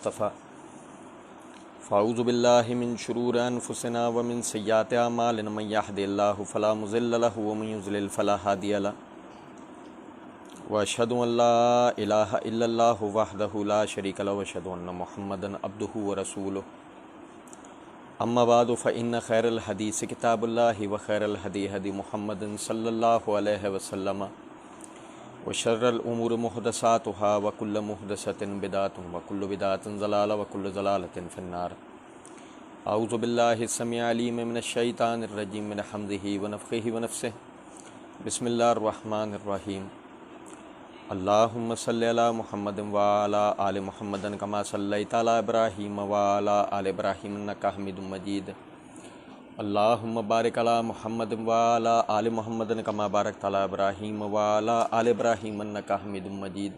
اصطفى فاعوذ باللہ من شرور انفسنا ومن سیئات اعمالنا من يهد الله فلا مضل له ومن يضلل فلا هادي له واشهد ان لا الہ الا اللہ وحدہ لا شریک له واشهد ان محمدا عبدہ ورسولہ اما بعد فان خیر الحدیث کتاب اللہ وخیر الہدی ہدی محمد صلی اللہ علیہ وسلم وشر الامور محدثاتها وكل محدثة بدعة وكل بدعة ضلالة وكل ضلالة في النار اعوذ باللہ السمیع العلیم من الشیطان الرجیم من حمزہ ونفخہ ونفثہ بسم اللہ الرحمن الرحیم اللہم صلی علی محمد وعلی آل محمد کما صلیت علی ابراہیم وعلی آل ابراہیم انک حمید مجید اللہم بارک علی محمد وعلی آل محمد کما بارکت علی ابراہیم وعلی آل ابراہیم انک حمید مجید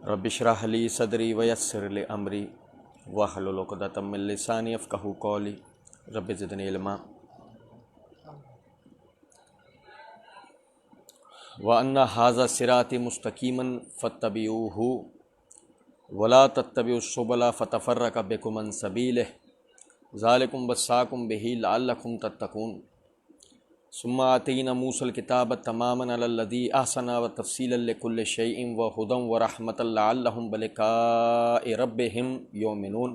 رب اشرح لی صدری ویسر لی امری واحلل عقدۃ من لسانی یفقہوا قولی رب زدنی علما وَأَنَّ هَذَا صِرَاطِي مُسْتَقِيمًا فَاتَّبِعُوهُ وَلَا تَتَّبِعُوا السُّبُلَ فَتَفَرَّقَ بِكُمْ عَنْ سَبِيلِهِ ذَلِكُمْ وَصَّاكُمْ بِهِ لَعَلَّكُمْ تَتَّقُونَ ثُمَّ آتَيْنَا مُوسَى الْكِتَابَ تَمَامًا عَلَى الَّذِي أَحْسَنَ وَتَفْصِيلًا لِكُلِّ شَيْءٍ وَهُدًى وَرَحْمَةً لَعَلَّهُمْ بِلِقَاءِ رَبِّهِمْ يُؤْمِنُونَ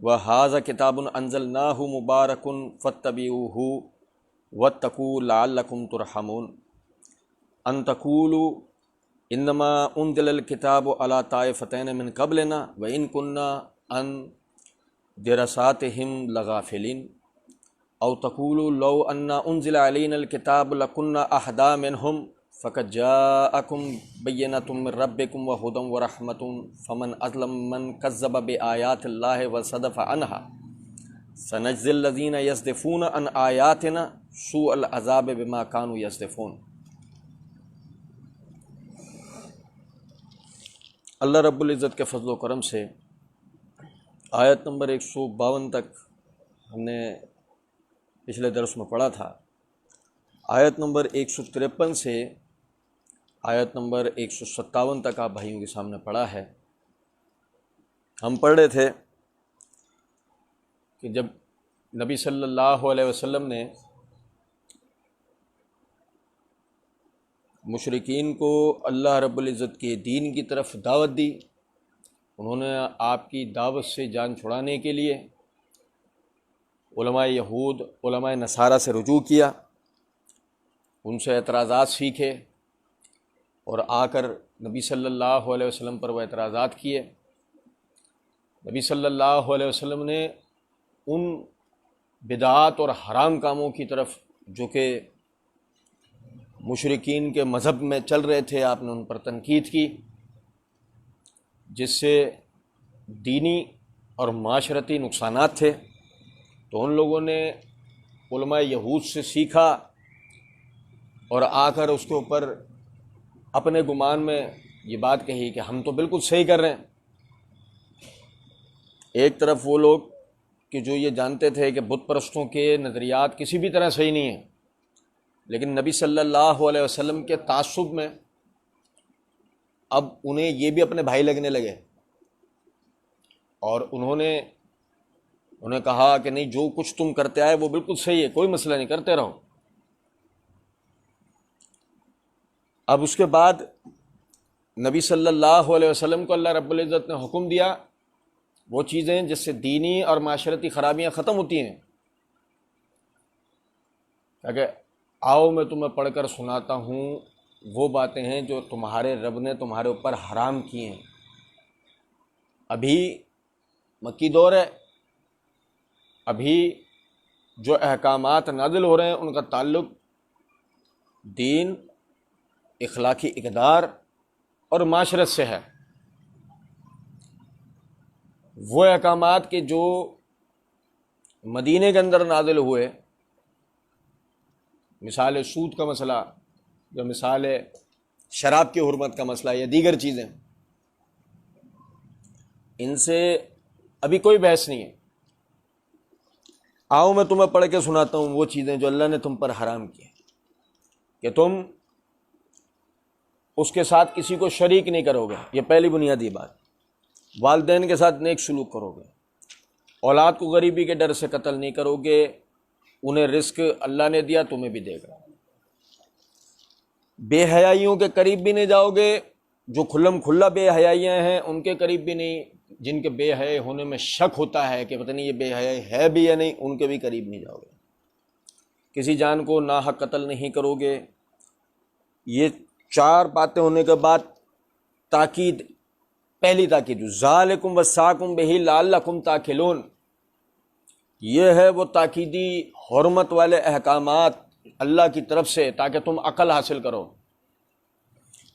وَهَذَا كِتَابٌ أَنزَلْنَاهُ مُبَارَكٌ فَاتَّبِعُوهُ وَاتَّقُوا لَعَلَّكُمْ تُرْحَمُونَ ان تقولوا انما انزل الكتاب على طائفتين من قبلنا وان كنا عن دراساتهم لغافلين او تقولوا لو ان انزل علينا الكتاب لكنا اهدى منهم فقد جاءكم بينة من ربكم وهدى ورحمة فمن اظلم من كذب بآيات الله وصدف عنها سنجزي الذين يصدفون عن آياتنا سوء العذاب بما كانوا يصدفون۔ اللہ رب العزت کے فضل و کرم سے آیت نمبر 152 تک ہم نے پچھلے درس میں پڑھا تھا۔ آیت نمبر 153 سے آیت نمبر 157 تک آپ بھائیوں کے سامنے پڑھا ہے۔ ہم پڑھ رہے تھے کہ جب نبی صلی اللہ علیہ وسلم نے مشرکین کو اللہ رب العزت کے دین کی طرف دعوت دی، انہوں نے آپ کی دعوت سے جان چھڑانے کے لیے علماء یہود علماء نصارہ سے رجوع کیا، ان سے اعتراضات سیکھے اور آ کر نبی صلی اللہ علیہ وسلم پر وہ اعتراضات کیے۔ نبی صلی اللہ علیہ وسلم نے ان بدعات اور حرام کاموں کی طرف جو کہ مشرکین کے مذہب میں چل رہے تھے، آپ نے ان پر تنقید کی، جس سے دینی اور معاشرتی نقصانات تھے۔ تو ان لوگوں نے علماء یہود سے سیکھا اور آ کر اس کے اوپر اپنے گمان میں یہ بات کہی کہ ہم تو بالکل صحیح کر رہے ہیں۔ ایک طرف وہ لوگ کہ جو یہ جانتے تھے کہ بت پرستوں کے نظریات کسی بھی طرح صحیح نہیں ہیں، لیکن نبی صلی اللہ علیہ وسلم کے تعصب میں اب انہیں یہ بھی اپنے بھائی لگنے لگے، اور انہیں کہا کہ نہیں، جو کچھ تم کرتے آئے وہ بالکل صحیح ہے، کوئی مسئلہ نہیں، کرتے رہو۔ اب اس کے بعد نبی صلی اللہ علیہ وسلم کو اللہ رب العزت نے حکم دیا وہ چیزیں جس سے دینی اور معاشرتی خرابیاں ختم ہوتی ہیں، کہ آؤ میں تمہیں پڑھ کر سناتا ہوں وہ باتیں ہیں جو تمہارے رب نے تمہارے اوپر حرام کی ہیں۔ ابھی مکی دور ہے، ابھی جو احکامات نازل ہو رہے ہیں ان کا تعلق دین، اخلاقی اقدار اور معاشرت سے ہے۔ وہ احکامات کے جو مدینے کے اندر نازل ہوئے، مثال سود کا مسئلہ، یا مثال شراب کی حرمت کا مسئلہ، یا دیگر چیزیں، ان سے ابھی کوئی بحث نہیں ہے۔ آؤ میں تمہیں پڑھ کے سناتا ہوں وہ چیزیں جو اللہ نے تم پر حرام کی ہیں، کہ تم اس کے ساتھ کسی کو شریک نہیں کرو گے۔ یہ پہلی بنیادی بات۔ والدین کے ساتھ نیک سلوک کرو گے، اولاد کو غریبی کے ڈر سے قتل نہیں کرو گے، انہیں رزق اللہ نے دیا تمہیں بھی دے گا، بے حیائیوں کے قریب بھی نہیں جاؤ گے، جو کھلم کھلا بے حیائیاں ہیں ان کے قریب بھی نہیں، جن کے بے حیائی ہونے میں شک ہوتا ہے کہ پتہ نہیں یہ بے حیائی ہے بھی یا نہیں، ان کے بھی قریب نہیں جاؤ گے، کسی جان کو ناحق قتل نہیں کرو گے۔ یہ 4 باتیں ہونے کے بعد تاکید، پہلی تاکید ذالکم وصاکم بہ لعلکم تعقلون، یہ ہے وہ تاکیدی حرمت والے احکامات اللہ کی طرف سے تاکہ تم عقل حاصل کرو۔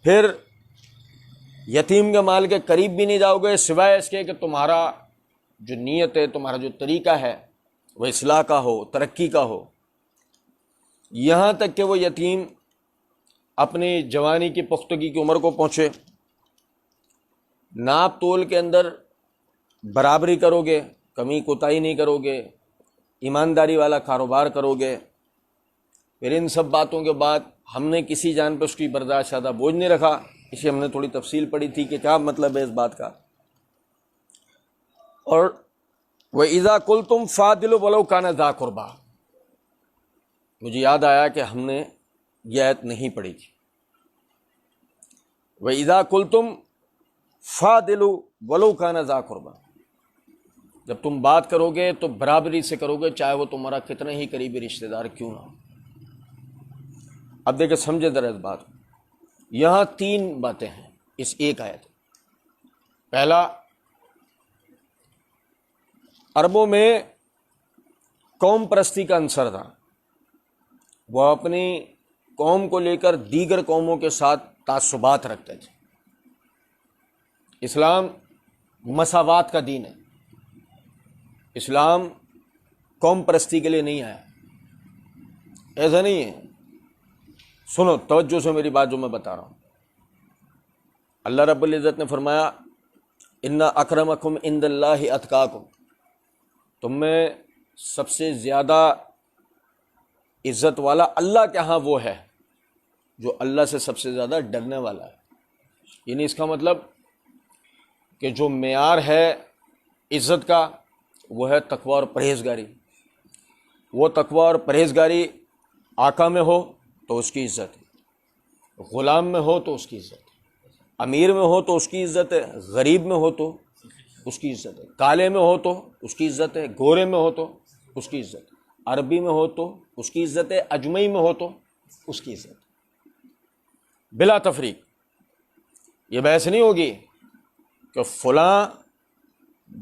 پھر یتیم کے مال کے قریب بھی نہیں جاؤ گے سوائے اس کے کہ تمہارا جو نیت ہے، تمہارا جو طریقہ ہے وہ اصلاح کا ہو، ترقی کا ہو، یہاں تک کہ وہ یتیم اپنی جوانی کی پختگی کی عمر کو پہنچے۔ ناپ تول کے اندر برابری کرو گے، کمی کوتاہی نہیں کرو گے، ایمانداری والا کاروبار کرو گے۔ پھر ان سب باتوں کے بعد ہم نے کسی جان پہ اس کی برداشت زیادہ بوجھ نہیں رکھا، اسے ہم نے تھوڑی تفصیل پڑھی تھی کہ کیا مطلب ہے اس بات کا۔ اور وَإِذَا قُلْتُمْ فَاعْدِلُوا وَلَوْ كَانَ ذَا قُرْبَىٰ، مجھے یاد آیا کہ ہم نے یہ آیت نہیں پڑھی تھی۔ وَإِذَا قُلْتُمْ فَاعْدِلُوا وَلَوْ كَانَ ذَا قُرْبَىٰ، جب تم بات کرو گے تو برابری سے کرو گے، چاہے وہ تمہارا کتنا ہی قریبی رشتہ دار کیوں نہ ہو۔ اب دیکھیں، سمجھے ذرا اس بات، یہاں 3 باتیں ہیں اس ایک آیت۔ پہلا، عربوں میں قوم پرستی کا عنصر تھا، وہ اپنی قوم کو لے کر دیگر قوموں کے ساتھ تعصبات رکھتے تھے۔ اسلام مساوات کا دین ہے، اسلام قوم پرستی کے لیے نہیں آیا، ایسا نہیں ہے۔ سنو توجہ سے میری بات جو میں بتا رہا ہوں۔ اللہ رب العزت نے فرمایا ان اکرمکم عند اللہ اتقاکم، تم میں سب سے زیادہ عزت والا اللہ کے ہاں وہ ہے جو اللہ سے سب سے زیادہ ڈرنے والا ہے۔ یعنی اس کا مطلب کہ جو معیار ہے عزت کا وہ ہے تقوی اور پرہیزگاری۔ وہ تقوی اور پرہیزگاری آقا میں ہو تو اس کی عزت ہے، غلام میں ہو تو اس کی عزت ہے، امیر میں ہو تو اس کی عزت ہے، غریب میں ہو تو اس کی عزت ہے، کالے میں ہو تو اس کی عزت ہے، گورے میں ہو تو اس کی عزت ہے، عربی میں ہو تو اس کی عزت ہے، اجمعی میں ہو تو اس کی عزت ہے، بلا تفریق۔ یہ بحث نہیں ہوگی کہ فلاں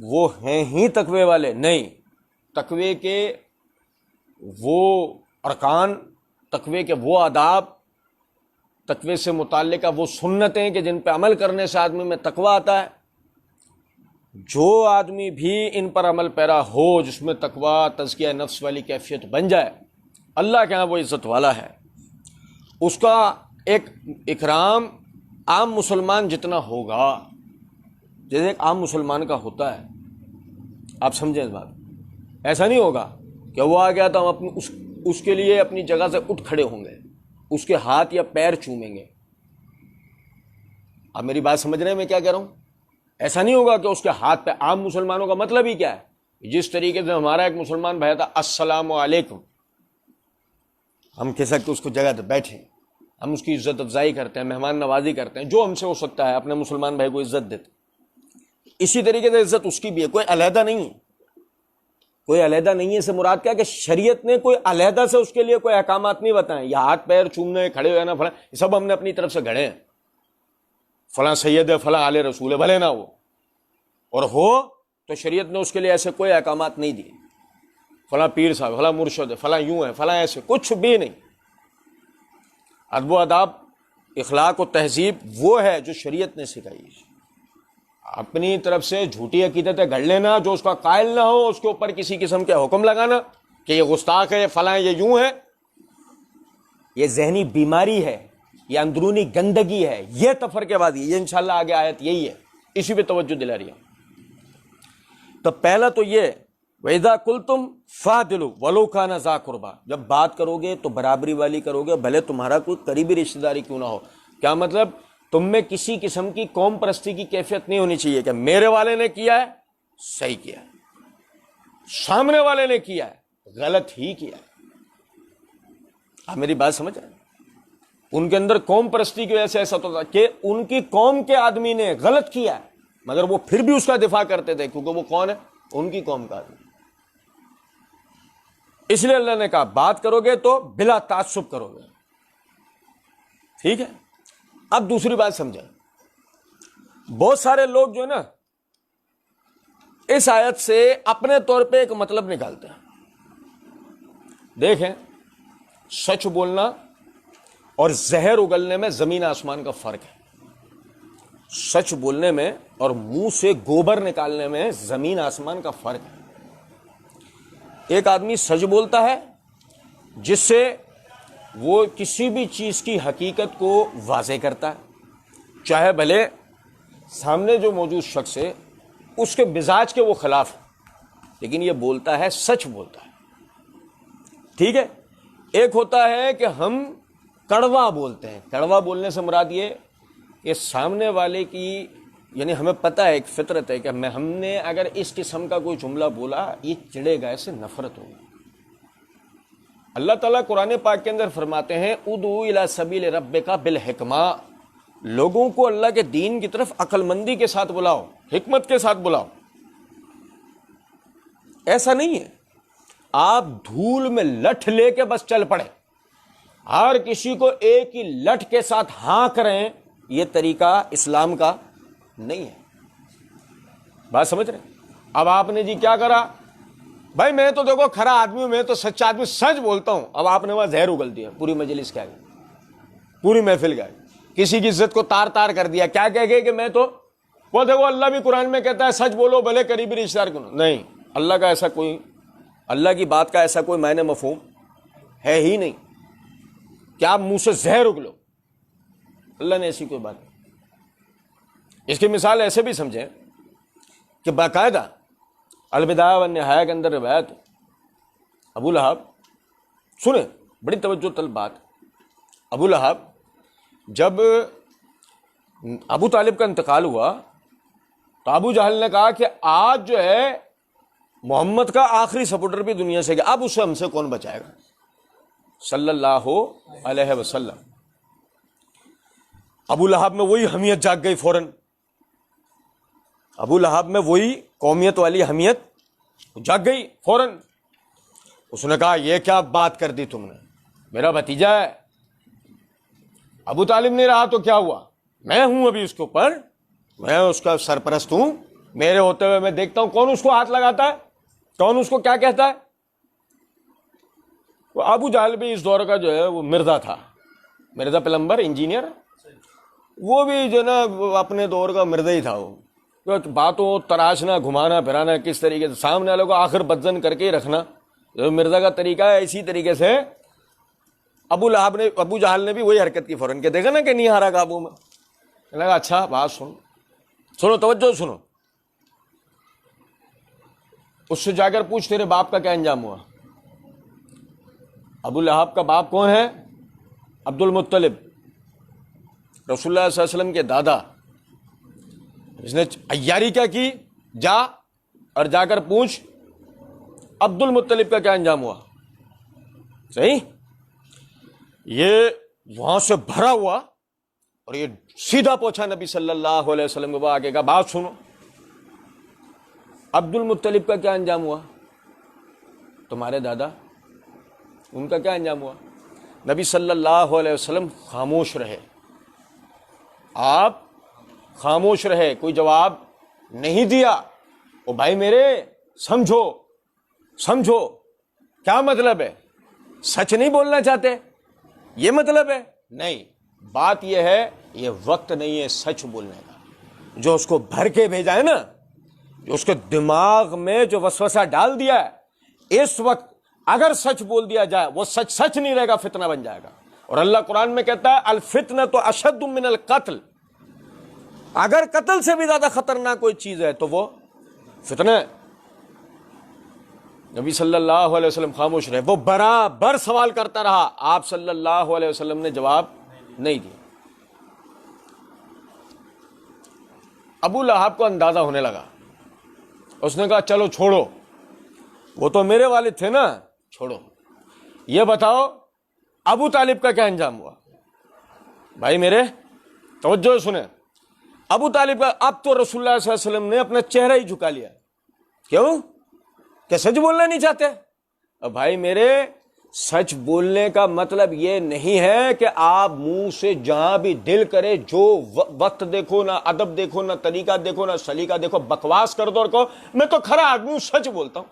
وہ ہیں ہی تقوی والے، نہیں، تقوی کے وہ ارکان، تقوی کے وہ آداب، تقوی سے متعلقہ وہ سنتیں کہ جن پہ عمل کرنے سے آدمی میں تقوی آتا ہے، جو آدمی بھی ان پر عمل پیرا ہو، جس میں تقوی تزکیہ نفس والی کیفیت بن جائے، اللہ کے ہاں وہ عزت والا ہے۔ اس کا ایک اکرام عام مسلمان جتنا ہوگا، جیسے ایک عام مسلمان کا ہوتا ہے، آپ سمجھیں اس بات۔ ایسا نہیں ہوگا کہ وہ آ گیا تو ہم اس کے لیے اپنی جگہ سے اٹھ کھڑے ہوں گے، اس کے ہاتھ یا پیر چومیں گے۔ آپ میری بات سمجھ رہے ہیں میں کیا کہہ رہا ہوں؟ ایسا نہیں ہوگا کہ اس کے ہاتھ پہ، عام مسلمانوں کا مطلب ہی کیا ہے؟ جس طریقے سے ہمارا ایک مسلمان بھائی تھا السلام علیکم، ہم کہہ سکتے اس کو جگہ پہ بیٹھے، ہم اس کی عزت افزائی کرتے ہیں، مہمان نوازی کرتے ہیں، جو ہم سے ہو سکتا ہے اپنے مسلمان بھائی کو عزت دیتے۔ اسی طریقے سے عزت اس کی بھی ہے، کوئی علیحدہ نہیں ہے، کوئی علیحدہ نہیں ہے۔ سے مراد کیا کہ شریعت نے کوئی علیحدہ سے اس کے لیے کوئی احکامات نہیں بتائے، یہ ہاتھ پیر چومنے، کھڑے ہوئے نا، فلاں، یہ سب ہم نے اپنی طرف سے گھڑے ہیں۔ فلاں سید ہے، فلاں آل رسول ہے، بھلے نہ ہو، اور ہو تو شریعت نے اس کے لیے ایسے کوئی احکامات نہیں دیے، فلاں پیر صاحب، فلاں مرشد ہے، فلاں یوں ہے، فلاں ایسے، کچھ بھی نہیں۔ ادب و آداب، اخلاق و تہذیب وہ ہے جو شریعت نے سکھائی ہے۔ اپنی طرف سے جھوٹی عقیدتیں گھڑ لینا، جو اس کا قائل نہ ہو، اس کے اوپر کسی قسم کے حکم لگانا کہ یہ گستاخ ہے، یہ فلاں، یہ یوں ہے، یہ ذہنی بیماری ہے، یہ اندرونی گندگی ہے، یہ تفرقے بازی۔ یہ انشاءاللہ آگے آیت یہی ہے، اسی پہ توجہ دلا رہی ہے۔ تو پہلا تو یہ وَإِذَا قُلْتُمْ فَاعْدِلُوا وَلَوْ كَانَ ذَا قُرْبَىٰ، جب بات کرو گے تو برابری والی کرو گے، بھلے تمہارا کوئی قریبی رشتہ داری کیوں نہ ہو۔ کیا مطلب؟ تم میں کسی قسم کی قوم پرستی کی کیفیت نہیں ہونی چاہیے کہ میرے والے نے کیا ہے صحیح کیا ہے، سامنے والے نے کیا ہے غلط ہی کیا ہے۔ آپ میری بات سمجھ رہے ہیں؟ ان کے اندر قوم پرستی کی وجہ سے ایسا ہوتا کہ ان کی قوم کے آدمی نے غلط کیا ہے مگر وہ پھر بھی اس کا دفاع کرتے تھے، کیونکہ وہ کون ہے؟ ان کی قوم کا آدمی۔ اس لیے اللہ نے کہا بات کرو گے تو بلا تعصب کرو گے، ٹھیک ہے؟ اب دوسری بات سمجھیں، بہت سارے لوگ جو ہے نا اس آیت سے اپنے طور پہ ایک مطلب نکالتے ہیں۔ دیکھیں، سچ بولنا اور زہر اگلنے میں زمین آسمان کا فرق ہے۔ سچ بولنے میں اور منہ سے گوبر نکالنے میں زمین آسمان کا فرق ہے۔ ایک آدمی سچ بولتا ہے جس سے وہ کسی بھی چیز کی حقیقت کو واضح کرتا ہے، چاہے بھلے سامنے جو موجود شخص ہے اس کے مزاج کے وہ خلاف ہے، لیکن یہ بولتا ہے، سچ بولتا ہے، ٹھیک ہے؟ ایک ہوتا ہے کہ ہم کڑوا بولتے ہیں۔ کڑوا بولنے سے مراد یہ کہ سامنے والے کی، یعنی ہمیں پتہ ہے، ایک فطرت ہے کہ ہم نے اگر اس قسم کا کوئی جملہ بولا یہ چڑے گا، اس سے نفرت ہوگی۔ اللہ تعالیٰ قرآن پاک کے اندر فرماتے ہیں ادعو الی سبیل ربک بالحکمہ، لوگوں کو اللہ کے دین کی طرف عقل مندی کے ساتھ بلاؤ، حکمت کے ساتھ بلاؤ۔ ایسا نہیں ہے آپ دھول میں لٹھ لے کے بس چل پڑے، ہر کسی کو ایک ہی لٹھ کے ساتھ ہاں کریں، یہ طریقہ اسلام کا نہیں ہے۔ بات سمجھ رہے ہیں؟ اب آپ نے جی کیا کرا؟ بھائی میں تو دیکھو کھرا آدمی ہوں، میں تو سچا آدمی، سچ بولتا ہوں۔ اب آپ نے وہاں زہر اگل دیا، پوری مجلس کیا گئی، پوری محفل گئی، کسی کی عزت کو تار تار کر دیا۔ کیا کہہ گئے کہ میں تو، وہ دیکھو اللہ بھی قرآن میں کہتا ہے سچ بولو بھلے قریبی رشتہ دار کیوں نہ۔ نہیں، اللہ کا ایسا کوئی، اللہ کی بات کا ایسا کوئی معنی مفہوم ہے ہی نہیں کہ آپ منہ سے زہر اگلو۔ اللہ نے ایسی کوئی بات نہیں۔ اس کی مثال ایسے بھی سمجھیں کہ باقاعدہ البدایہ والنہایہ کے اندر روایت، ابو لہب، سنیں بڑی توجہ طلب بات، ابو لہب جب ابو طالب کا انتقال ہوا تو ابو جہل نے کہا کہ آج جو ہے محمد کا آخری سپورٹر بھی دنیا سے گیا، اب اسے ہم سے کون بچائے گا، صلی اللہ علیہ وسلم۔ ابو لہب میں وہی حمیت جاگ گئی فوراً، ابو لہب میں وہی قومیت والی حمیت جاگ گئی فوراً۔ اس نے کہا یہ کیا بات کر دی تم نے، میرا بھتیجا ہے، ابو طالب نہیں رہا تو کیا ہوا، میں ہوں ابھی اس کے اوپر، میں اس کا سرپرست ہوں، میرے ہوتے ہوئے میں دیکھتا ہوں کون اس کو ہاتھ لگاتا ہے، کون اس کو کیا کہتا ہے۔ وہ ابو جہل بھی اس دور کا جو ہے وہ مرزا تھا، مرزا پلمبر انجینئر، وہ بھی جو نا اپنے دور کا مرزا ہی تھا۔ وہ باتوں تراشنا، گھمانا پھرانا، کس طریقے سے سامنے والے کو آخر بدزن کر کے ہی رکھنا، جو مرزا کا طریقہ ہے، اسی طریقے سے ابو جہل نے بھی وہی حرکت کی فوراً، کہ دیکھا نا کہ نہیں ہارا قابو میں۔ لگا اچھا بات سنو توجہ سنو، اس سے جا کر پوچھ تیرے باپ کا کیا انجام ہوا۔ ابو لہب کا باپ کون ہے؟ عبد المطلب، رسول اللہ صلی اللہ علیہ وسلم کے دادا۔ اس نے عیاری کیا کی، جا اور جا کر پوچھ عبد المطلب کا کیا انجام ہوا، صحیح؟ یہ وہاں سے بھرا ہوا اور یہ سیدھا پہنچا نبی صلی اللہ علیہ وسلم کو، آگے کا بات سنو، عبد المطلب کا کیا انجام ہوا، تمہارے دادا، ان کا کیا انجام ہوا۔ نبی صلی اللہ علیہ وسلم خاموش رہے، آپ خاموش رہے، کوئی جواب نہیں دیا۔ او بھائی میرے، سمجھو کیا مطلب ہے، سچ نہیں بولنا چاہتے، یہ مطلب ہے؟ نہیں، بات یہ ہے یہ وقت نہیں ہے سچ بولنے کا۔ جو اس کو بھر کے بھیجا ہے نا، جو اس کے دماغ میں جو وسوسہ ڈال دیا ہے، اس وقت اگر سچ بول دیا جائے وہ سچ نہیں رہے گا، فتنہ بن جائے گا۔ اور اللہ قرآن میں کہتا ہے الفتنۃ اشد من القتل، اگر قتل سے بھی زیادہ خطرناک کوئی چیز ہے تو وہ فتنہ ہے۔ نبی صلی اللہ علیہ وسلم خاموش رہے، وہ برابر سوال کرتا رہا، آپ صلی اللہ علیہ وسلم نے جواب نہیں دیا۔ ابو لہب کو اندازہ ہونے لگا. اس نے کہا چلو چھوڑو, وہ تو میرے والد تھے نا, چھوڑو. یہ بتاؤ ابو طالب کا کیا انجام ہوا؟ بھائی میرے توجہ سنیں. ابو طالب کا, اب تو رسول اللہ صلی اللہ علیہ وسلم نے اپنا چہرہ ہی جھکا لیا. کیوں؟ کہ سچ بولنا نہیں چاہتے؟ بھائی میرے, سچ بولنے کا مطلب یہ نہیں ہے کہ آپ منہ سے جہاں بھی دل کرے, جو وقت دیکھو, نہ ادب دیکھو, نہ طریقہ دیکھو, نہ سلیقہ دیکھو, بکواس کر دو اور کہو میں تو کھڑا آدمی ہوں, سچ بولتا ہوں.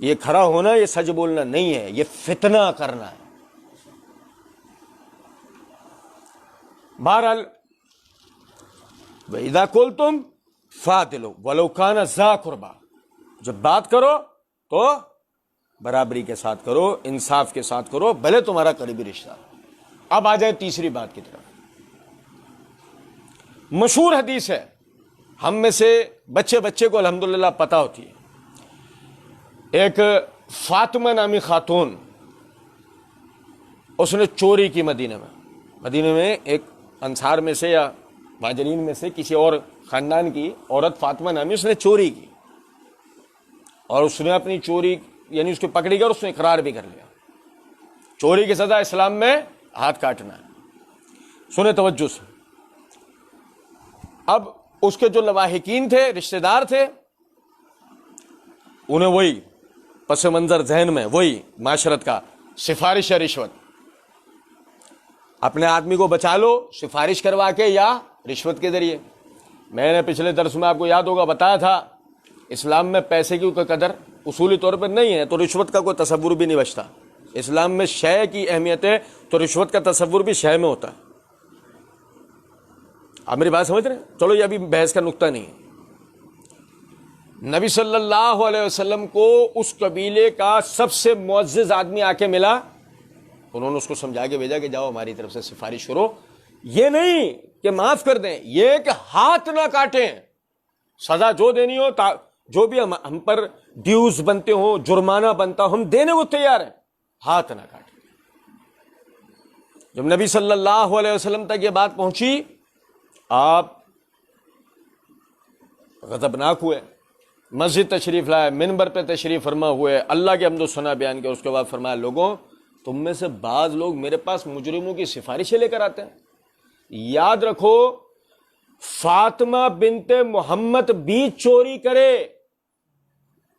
یہ کھڑا ہونا, یہ سچ بولنا نہیں ہے, یہ فتنہ کرنا ہے. بہرحال وَإِذَا قُلْتُمْ فَعْدِلُوا وَلَوْ كَانَ ذَا قُرْبَىٰ, جب بات کرو تو برابری کے ساتھ کرو, انصاف کے ساتھ کرو, بھلے تمہارا قریبی رشتہ. اب آ جائے تیسری بات کی طرف. مشہور حدیث ہے, ہم میں سے بچے کو الحمدللہ پتہ ہوتی ہے. ایک فاطمہ نامی خاتون, اس نے چوری کی مدینے میں ایک انصار میں سے یا مہاجرین میں سے کسی اور خاندان کی عورت فاطمہ نامی, اس نے چوری کی اور اس نے اپنی چوری یعنی اس کو پکڑی گئی اور اس نے اقرار بھی کر لیا. چوری کی سزا اسلام میں ہاتھ کاٹنا ہے. سنیں توجہ سے. اب اس کے جو لواحقین تھے, رشتہ دار تھے, انہیں وہی پس منظر ذہن میں وہی معاشرت کا سفارش یا رشوت. اپنے آدمی کو بچا لو سفارش کروا کے یا رشوت کے ذریعے. میں نے پچھلے درس میں آپ کو یاد ہوگا بتایا تھا, اسلام میں پیسے کی قدر اصولی طور پر نہیں ہے تو رشوت کا کوئی تصور بھی نہیں بچتا. اسلام میں شے کی اہمیت ہے تو رشوت کا تصور بھی شے میں ہوتا ہے. آپ میری بات سمجھ رہے ہیں؟ چلو یہ ابھی بحث کا نقطہ نہیں ہے. نبی صلی اللہ علیہ وسلم کو اس قبیلے کا سب سے معزز آدمی آ کے ملا, انہوں نے اس کو سمجھا کے بھیجا کہ جاؤ ہماری طرف سے سفارش کرو. یہ نہیں کہ معاف کر دیں, یہ کہ ہاتھ نہ کاٹیں, سزا جو دینی ہو, جو بھی ہم پر ڈیوز بنتے ہوں, جرمانہ بنتا ہو, ہم دینے کو تیار ہیں, ہاتھ نہ کاٹیں. جب نبی صلی اللہ علیہ وسلم تک یہ بات پہنچی, آپ غضبناک ہوئے, مسجد تشریف لائے, منبر پہ تشریف فرما ہوئے, اللہ کے حمد و ثنا بیان کیا. اس کے بعد فرمایا لوگوں تم میں سے بعض لوگ میرے پاس مجرموں کی سفارشیں لے کر آتے ہیں. یاد رکھو فاطمہ بنت محمد بھی چوری کرے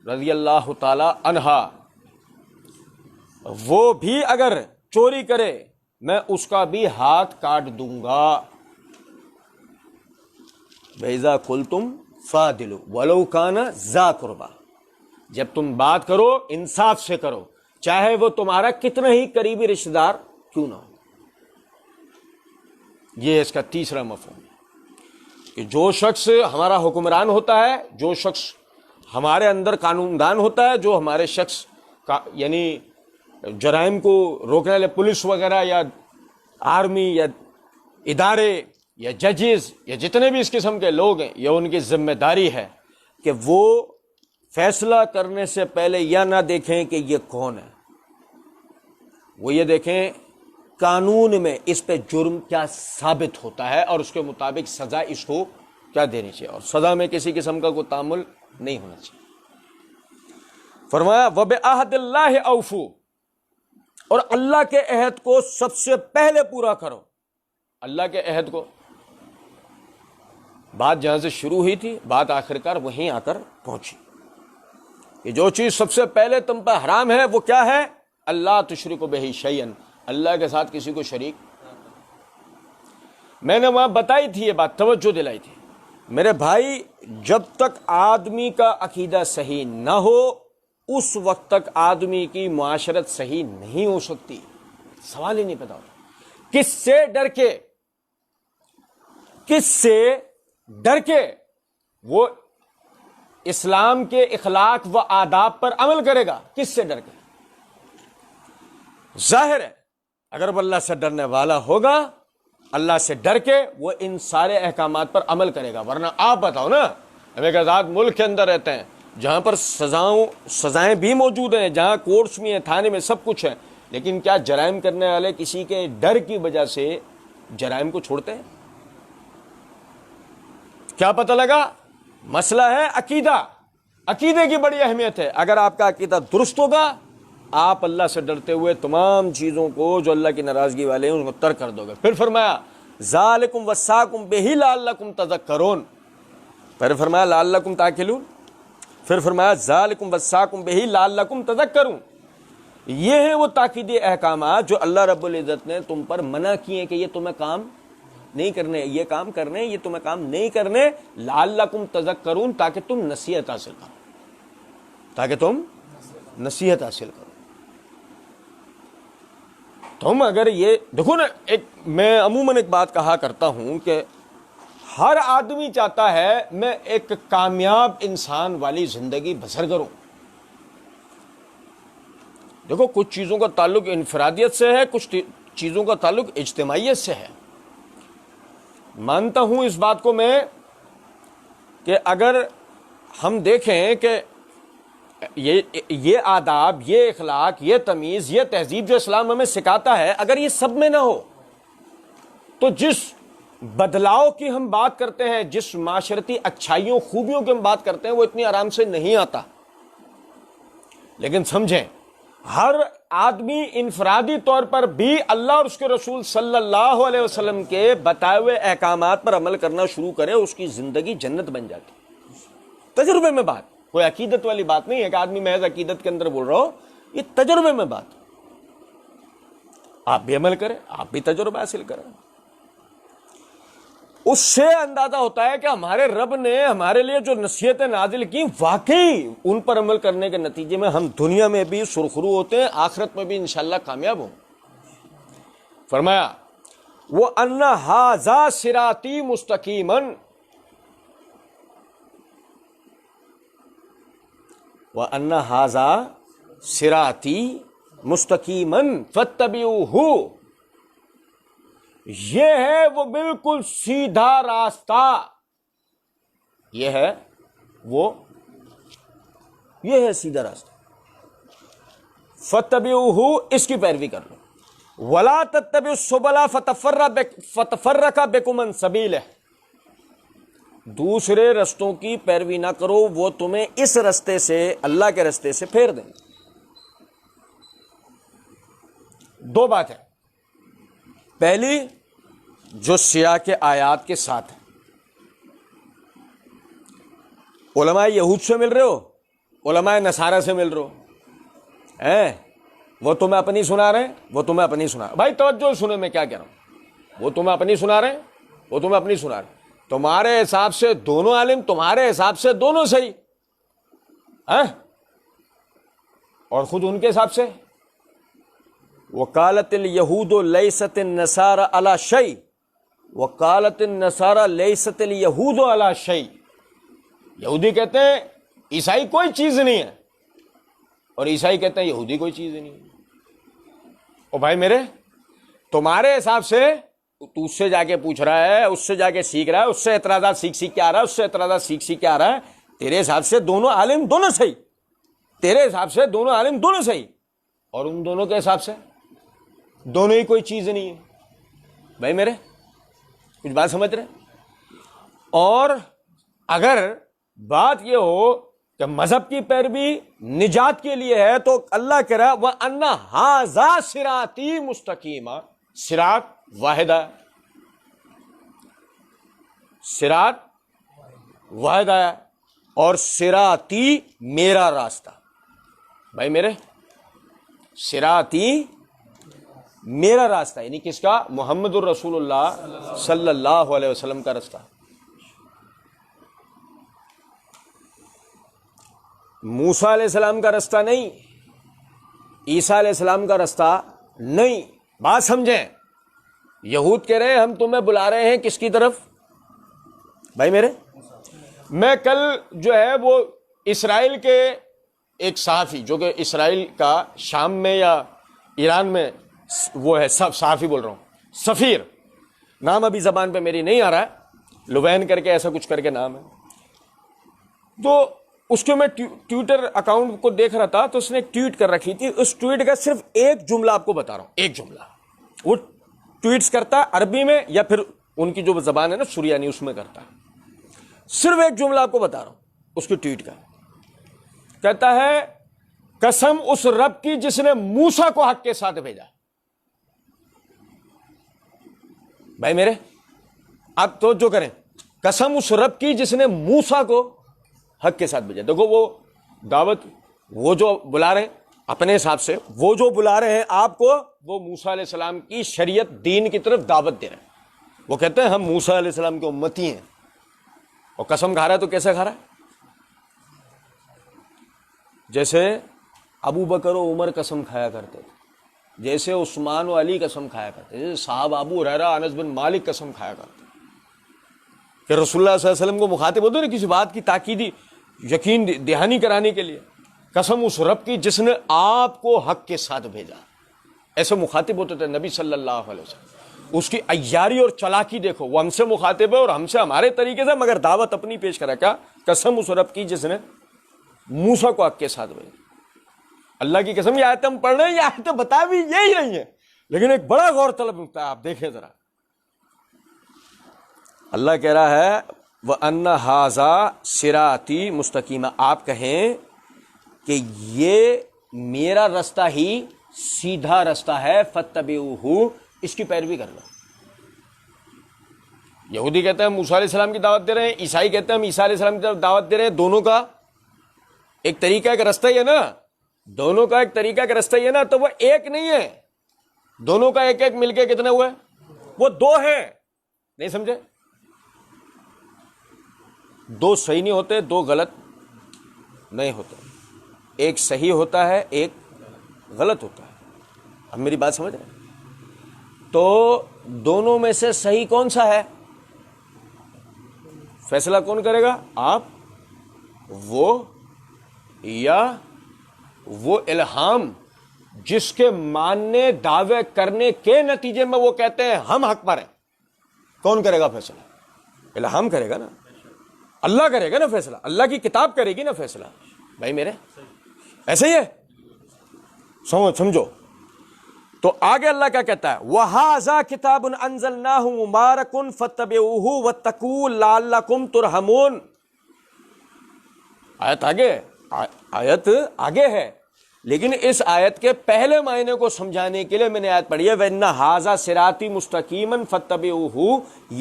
رضی اللہ تعالی عنہا, وہ بھی اگر چوری کرے میں اس کا بھی ہاتھ کاٹ دوں گا. وَإِذَا قُلْتُمْ فَعْدِلُوا وَلَوْ كَانَ ذَا قُرْبَىٰ, جب تم بات کرو انصاف سے کرو, چاہے وہ تمہارا کتنا ہی قریبی رشتہ دار کیوں نہ ہو. یہ اس کا تیسرا مفہوم ہے کہ جو شخص ہمارا حکمران ہوتا ہے, جو شخص ہمارے اندر قانون دان ہوتا ہے, جو ہمارے شخص کا یعنی جرائم کو روکنے والے پولیس وغیرہ یا آرمی یا ادارے یا ججز یا جتنے بھی اس قسم کے لوگ ہیں, یہ ان کی ذمہ داری ہے کہ وہ فیصلہ کرنے سے پہلے یا نہ دیکھیں کہ یہ کون ہے, وہ یہ دیکھیں قانون میں اس پہ جرم کیا ثابت ہوتا ہے اور اس کے مطابق سزا اس کو کیا دینی چاہیے, اور سزا میں کسی قسم کا کوئی تعامل نہیں ہونا چاہیے. فرمایا وَبِعَهْدِ اللَّهِ أَوْفُوا, اور اللہ کے عہد کو سب سے پہلے پورا کرو. اللہ کے عہد کو, بات جہاں سے شروع ہوئی تھی بات آخرکار وہیں آ کر پہنچی کہ جو چیز سب سے پہلے تم پر حرام ہے وہ کیا ہے؟ اللہ تشرکوا بہ شیئا, اللہ کے ساتھ کسی کو شریک. میں نے وہاں بتائی تھی یہ بات, توجہ دلائی تھی. میرے بھائی جب تک آدمی کا عقیدہ صحیح نہ ہو اس وقت تک آدمی کی معاشرت صحیح نہیں ہو سکتی. سوال ہی نہیں پیدا ہوتا. کس سے ڈر کے, کس سے ڈر کے وہ اسلام کے اخلاق و آداب پر عمل کرے گا؟ کس سے ڈر کے؟ ظاہر ہے اگر وہ اللہ سے ڈرنے والا ہوگا, اللہ سے ڈر کے وہ ان سارے احکامات پر عمل کرے گا. ورنہ آپ بتاؤ نا, ہم ایک آزاد ملک کے اندر رہتے ہیں جہاں پر سزائیں بھی موجود ہیں, جہاں کورٹس بھی ہیں, تھانے میں سب کچھ ہے, لیکن کیا جرائم کرنے والے کسی کے ڈر کی وجہ سے جرائم کو چھوڑتے ہیں؟ کیا پتہ لگا؟ مسئلہ ہے عقیدہ، عقیدے کی بڑی اہمیت ہے. اگر آپ کا عقیدہ درست ہوگا آپ اللہ سے ڈرتے ہوئے تمام چیزوں کو جو اللہ کی ناراضگی والے ہیں ان کو ترک کر دو گے. پھر فرمایا ذالکم وصاکم بہ لعلکم تذکرون، پھر فرمایا لعلکم تاکلون، پھر فرمایا ذالکم وصاکم بہ لعلکم تذکرون. یہ ہیں وہ تاکیدی احکامات جو اللہ رب العزت نے تم پر منع کیے کہ یہ تمہیں کام نہیں کرنے، یہ کام کرنے، یہ تمہیں کام نہیں کرنے. لعلکم تذکرون، تاکہ تم نصیحت حاصل کرو، تاکہ تم نصیحت حاصل کرو. تم اگر یہ دیکھو نا، میں عموماً ایک بات کہا کرتا ہوں کہ ہر آدمی چاہتا ہے میں ایک کامیاب انسان والی زندگی بسر کروں. دیکھو کچھ چیزوں کا تعلق انفرادیت سے ہے، کچھ چیزوں کا تعلق اجتماعیت سے ہے. مانتا ہوں اس بات کو میں کہ اگر ہم دیکھیں کہ یہ آداب، یہ اخلاق، یہ تمیز، یہ تہذیب جو اسلام ہمیں سکھاتا ہے، اگر یہ سب میں نہ ہو تو جس بدلاؤ کی ہم بات کرتے ہیں، جس معاشرتی اچھائیوں خوبیوں کی ہم بات کرتے ہیں، وہ اتنی آرام سے نہیں آتا. لیکن سمجھیں ہر آدمی انفرادی طور پر بھی اللہ اور اس کے رسول صلی اللہ علیہ وسلم کے بتائے ہوئے احکامات پر عمل کرنا شروع کرے، اس کی زندگی جنت بن جاتی. تجربے میں بات، کوئی عقیدت والی بات نہیں ہے کہ آدمی محض عقیدت کے اندر بول رہا ہو، یہ تجربے میں بات. آپ بھی عمل کریں، آپ بھی تجربہ حاصل کریں. اس سے اندازہ ہوتا ہے کہ ہمارے رب نے ہمارے لیے جو نصیحتیں نازل کی، واقعی ان پر عمل کرنے کے نتیجے میں ہم دنیا میں بھی سرخرو ہوتے ہیں، آخرت میں بھی انشاءاللہ کامیاب ہوں. فرمایا وَأَنَّ هَٰذَا صِرَاطِي مُسْتَقِيمًا وَأَنَّ هَٰذَا صِرَاطِي مُسْتَقِيمًا فَاتَّبِعُوهُ، یہ ہے وہ بالکل سیدھا راستہ، یہ ہے سیدھا راستہ. فَاتَّبِعُوهُ، اس کی پیروی کر لو. وَلَا تَتَّبِعُوا السُّبُلَ فَتَفَرَّقَ بِكُمْ عَن سَبِيلِهِ، دوسرے رستوں کی پیروی نہ کرو، وہ تمہیں اس رستے سے، اللہ کے رستے سے پھیر دیں. دو بات ہے. پہلی جو سیاق آیات کے ساتھ ہے، علماء یہود سے مل رہے ہو، علماء نصارہ سے مل رہے ہو، وہ تمہیں اپنی سنا رہے ہیں، وہ تمہیں اپنی سنا رہے. بھائی توجہ سنیں میں کیا کہہ رہا ہوں. وہ تمہیں اپنی سنا رہے ہیں، وہ تمہیں اپنی سنا رہے ہیں. تمہارے حساب سے دونوں عالم، تمہارے حساب سے دونوں صحیح، اور خود ان کے حساب سے وقالت الیہود لیست النصارى علی شیء وقالت النصارى لیست الیہود علی شیء. یہودی کہتے ہیں عیسائی کوئی چیز نہیں ہے، اور عیسائی کہتے ہیں یہودی کوئی چیز نہیں ہے. او بھائی میرے، تمہارے حساب سے تو اس سے جا کے پوچھ رہا ہے، اس سے جا کے سیکھ رہا ہے، اس سے اعتراضات سیکھ کے آ رہا ہے، اس سے اعتراضات سیکھ کے آ رہا ہے. تیرے حساب سے دونوں عالم دونوں صحیح، تیرے حساب سے دونوں عالم دونوں صحیح، اور ان دونوں کے حساب سے دونوں ہی کوئی چیز نہیں ہے. بھائی میرے کچھ بات سمجھ رہے؟ اور اگر بات یہ ہو کہ مذہب کی پیروی نجات کے لیے ہے تو اللہ کہہ رہا ہے وَأَنَّ هَٰذَا صِرَاطِي مُسْتَقِيمًا، صراط واحدہ، صراط واحدہ ہے، اور صراطی میرا راستہ. بھائی میرے صراطی میرا راستہ، یعنی کس کا؟ محمد الرسول اللہ صلی اللہ علیہ وسلم کا راستہ. موسیٰ علیہ السلام کا راستہ نہیں، عیسیٰ علیہ السلام کا راستہ نہیں. بات سمجھیں. یہود کہہ رہے ہیں ہم تمہیں بلا رہے ہیں کس کی طرف؟ بھائی میرے میں کل جو ہے وہ اسرائیل کے ایک صحافی، جو کہ اسرائیل کا شام میں یا ایران میں وہ ہے، صحافی بول رہا ہوں، سفیر، نام ابھی زبان پہ میری نہیں آ رہا ہے، لوین کر کے ایسا کچھ کر کے نام ہے. تو اس کے میں ٹویٹر اکاؤنٹ کو دیکھ رہا تھا، تو اس نے ایک ٹویٹ کر رکھی تھی. اس ٹویٹ کا صرف ایک جملہ آپ کو بتا رہا ہوں، ایک جملہ. وہ ٹویٹس کرتا ہے عربی میں یا پھر ان کی جو زبان ہے نا سریانی، اس میں کرتا ہے. صرف ایک جملہ آپ کو بتا رہا ہوں اس کی ٹویٹ کا. کہتا ہے قسم اس رب کی جس نے موسیٰ کو حق کے ساتھ بھیجا. بھائی میرے آپ توجہ کریں, قسم اس رب کی جس نے موسیٰ کو حق کے ساتھ بھیجا. دیکھو وہ دعوت, وہ جو بلا رہے ہیں اپنے حساب سے, وہ جو بلا رہے ہیں آپ کو, وہ موسیٰ علیہ السلام کی شریعت دین کی طرف دعوت دے رہے ہیں. وہ کہتے ہیں ہم موسیٰ علیہ السلام کے امتی ہیں, اور قسم کھا رہا ہے تو کیسے کھا رہا ہے؟ جیسے ابو بکر و عمر قسم کھایا کرتے تھے, جیسے عثمان و علی قسم کھایا کرتے تھے, جیسے صحابہ ابو ہریرہ انس بن مالک قسم کھایا کرتے کہ رسول اللہ صلی اللہ علیہ وسلم کو مخاطب ہوتے نا کسی بات کی تاکیدی یقین دہانی کرانے کے لیے, قسم اس رب کی جس نے آپ کو حق کے ساتھ بھیجا, ایسے مخاطب ہوتے تھے نبی صلی اللہ علیہ وسلم. اس کی عیاری اور چلاکی دیکھو, وہ ہم سے مخاطب ہے اور ہم سے ہمارے طریقے سے, مگر دعوت اپنی پیش کرا. کیا قسم اس رب کی جس نے موسیٰ کو حق کے ساتھ بھیجا. اللہ کی قسم یہ آیتیں ہم پڑھ رہے ہیں, یہ آیتیں بتا بھی یہی رہی ہیں, لیکن ایک بڑا غور طلب ہوتا ہے. آپ دیکھیں ذرا, اللہ کہہ رہا ہے وَأَنَّ هَذَا صِرَاطِي مُسْتَقِيمًا, آپ کہیں کہ یہ میرا رستہ ہی سیدھا رستہ ہے, فَاتَّبِعُوهُ, اس کی پیروی کر لو. یہودی کہتے ہیں ہم موسیٰ علیہ السلام کی دعوت دے رہے ہیں, عیسائی کہتے ہیں ہم عیسیٰ علیہ السلام کی دعوت دے رہے ہیں. دونوں کا ایک طریقہ ایک رستہ ہی ہے نا, دونوں کا ایک طریقہ ایک رستہ ہی ہے نا, تو وہ ایک نہیں ہے. دونوں کا ایک ایک مل کے کتنے ہوئے؟ وہ دو ہیں. نہیں سمجھے؟ دو صحیح نہیں ہوتے, دو غلط نہیں ہوتے. ایک صحیح ہوتا ہے, ایک غلط ہوتا ہے. اب میری بات سمجھ رہے ہیں؟ تو دونوں میں سے صحیح کون سا ہے فیصلہ کون کرے گا؟ آپ, وہ, یا وہ الہام جس کے ماننے دعوے کرنے کے نتیجے میں وہ کہتے ہیں ہم حق پر ہیں. کون کرے گا فیصلہ؟ الہام کرے گا نا, اللہ کرے گا نا فیصلہ, اللہ کی کتاب کرے گی نا فیصلہ. بھائی میرے ایسے ہی ہے, سمجھو. تو آگے اللہ کیا کہتا ہے وَهَذَا كِتَابٌ أَنزَلْنَاهُ مُبَارَكٌ فَاتَّبِعُوهُ وَاتَّقُوا لَعَلَّكُمْ تُرْحَمُونَ. آیت آگے ہے, لیکن اس آیت کے پہلے معنی کو سمجھانے کے لیے میں نے آیت پڑھی ہے وَإِنَّ هَذَا صِرَاطِي مُسْتَقِيمًا فَاتَّبِعُوهُ,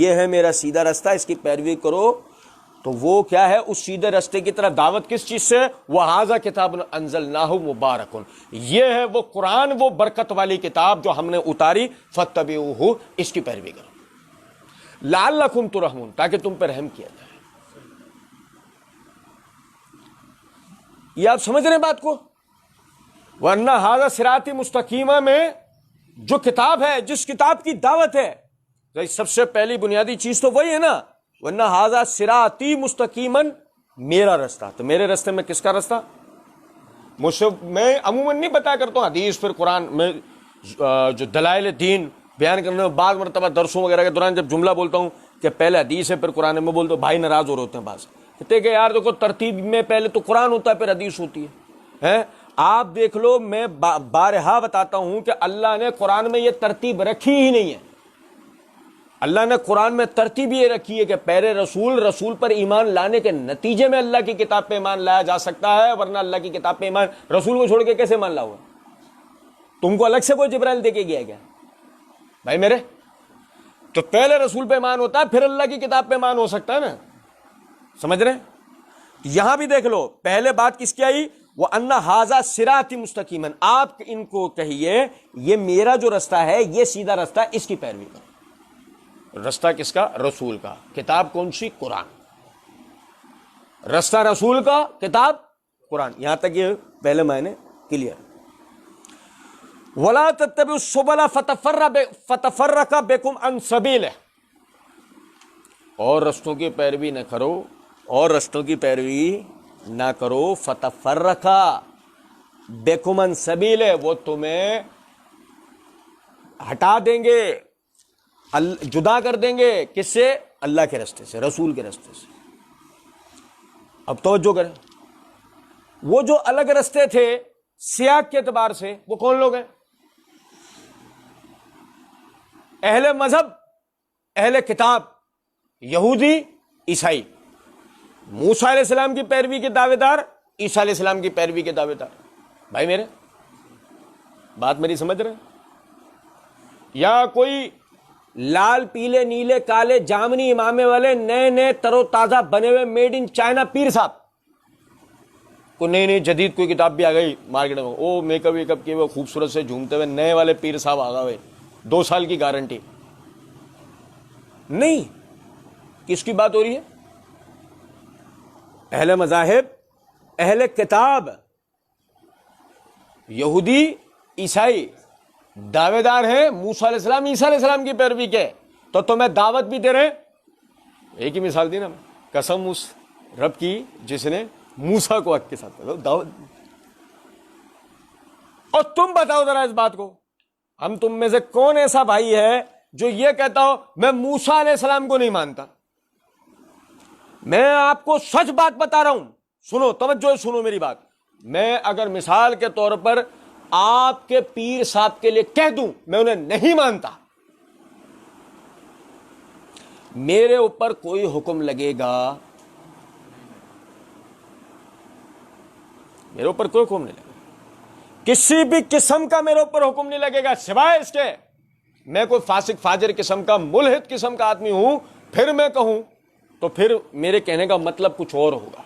یہ ہے میرا سیدھا رستہ, اس کی پیروی کرو. تو وہ کیا ہے؟ اس سیدھے رستے کی طرف دعوت کس چیز سے؟ وَهَذَا كِتَابٌ أَنزَلْنَاهُ مُبَارَكٌ, یہ ہے وہ قرآن, وہ برکت والی کتاب جو ہم نے اتاری. فَاتَّبِعُوهُ, اس کی پیروی کرو. لَعَلَّكُمْ تُرْحَمُونَ, تاکہ تم پر رحم کیا جائے. یہ آپ سمجھ رہے ہیں بات کو؟ وَأَنَّ هَذَا صِرَاطِي مُسْتَقِيمًا میں جو کتاب ہے, جس کتاب کی دعوت ہے, سب سے پہلی بنیادی چیز تو وہی ہے نا, وَأَنَّ هَذَا صِرَاطِي مُسْتَقِيمًا, میرا رستہ. تو میرے رستے میں کس کا رستہ؟ میں عموماً نہیں بتایا کرتا ہوں حدیث پھر قرآن میں جو دلائل دین بیان کرنے میں بعض مرتبہ درسوں وغیرہ کے دوران جب جملہ بولتا ہوں کہ پہلے حدیث ہے پھر قرآن, میں بولتا ہوں بھائی ناراض ہو رہے ہوتے ہیں بعض, کہتے ہیں کہ یار دیکھو ترتیب میں پہلے تو قرآن ہوتا ہے پھر حدیث ہوتی ہے. آپ دیکھ لو, میں بارہا بتاتا ہوں کہ اللہ نے قرآن میں یہ ترتیب رکھی ہی نہیں ہے. اللہ نے قرآن میں ترتیب یہ رکھی ہے کہ پہلے رسول پر ایمان لانے کے نتیجے میں اللہ کی کتاب پہ ایمان لایا جا سکتا ہے, ورنہ اللہ کی کتاب پہ ایمان رسول کو چھوڑ کے کیسے ایمان لاؤ؟ تم کو الگ سے کوئی جبرائیل دے کے گیا کیا؟ بھائی میرے, تو پہلے رسول پہ ایمان ہوتا ہے, پھر اللہ کی کتاب پہ ایمان ہو سکتا ہے نا. سمجھ رہے ہیں؟ یہاں بھی دیکھ لو, پہلے بات کس کی آئی؟ وَأَنَّ هَذَا صِرَاطِي مُسْتَقِيمًا, آپ ان کو کہیے یہ میرا جو رستہ ہے یہ سیدھا رستہ, اس کی پیروی کرو. رستہ کس کا؟ رسول کا. کتاب کون سی؟ قرآن. رستہ رسول کا, کتاب قرآن. یہاں تک یہ پہلے معنی کلیئر. وَلَا تَتَّبِعُوا السُّبُلَ فَتَفَرَّقَ بِكُمْ عَنْ سَبِيلِهِ, اور رستوں کی پیروی نہ کرو, اور رستوں کی پیروی نہ کرو. فَتَفَرَّقَ بِكُمْ عَنْ سَبِيلِهِ, وہ تمہیں ہٹا دیں گے, جدا کر دیں گے. کس سے؟ اللہ کے رستے سے, رسول کے رستے سے. اب توجہ کریں, وہ جو الگ رستے تھے سیاق کے اعتبار سے, وہ کون لوگ ہیں؟ اہل مذہب, اہل کتاب, یہودی, عیسائی. موسیٰ علیہ السلام کی پیروی کے دعوے دار، عیسیٰ علیہ السلام کی پیروی کے دعوے دار. بھائی میرے بات میری سمجھ رہے ہیں؟ یا کوئی لال پیلے نیلے کالے جامنی امامے والے نئے نئے تر و تازہ بنے ہوئے میڈ ان چائنا پیر صاحب کو نئی نئی جدید کوئی کتاب بھی آ گئی مارکیٹ میں، وہ میک اپ ویک اپ کیے ہوئے خوبصورت سے جھومتے ہوئے نئے والے پیر صاحب آ گئے، 2 سال کی گارنٹی نہیں. کس کی بات ہو رہی ہے؟ اہل مذاہب، اہل کتاب، یہودی عیسائی دعوے دار ہیں موسیٰ علیہ السلام عیسیٰ علیہ السلام کی پیروی کے، تو تمہیں دعوت بھی دے رہے ہیں. ایک ہی مثال دی نا، قسم اس رب کی جس نے موسیٰ کو حق کے ساتھ دعوت. اور تم بتاؤ ذرا اس بات کو، ہم تم میں سے کون ایسا بھائی ہے جو یہ کہتا ہو میں موسیٰ علیہ السلام کو نہیں مانتا؟ میں آپ کو سچ بات بتا رہا ہوں، سنو توجہ سنو میری بات. میں اگر مثال کے طور پر آپ کے پیر صاحب کے لیے کہہ دوں میں انہیں نہیں مانتا، میرے اوپر کوئی حکم لگے گا؟ میرے اوپر کوئی حکم نہیں لگے گا، کسی بھی قسم کا میرے اوپر حکم نہیں لگے گا، سوائے اس کے میں کوئی فاسق فاجر قسم کا ملحد قسم کا آدمی ہوں، پھر میں کہوں تو پھر میرے کہنے کا مطلب کچھ اور ہوگا.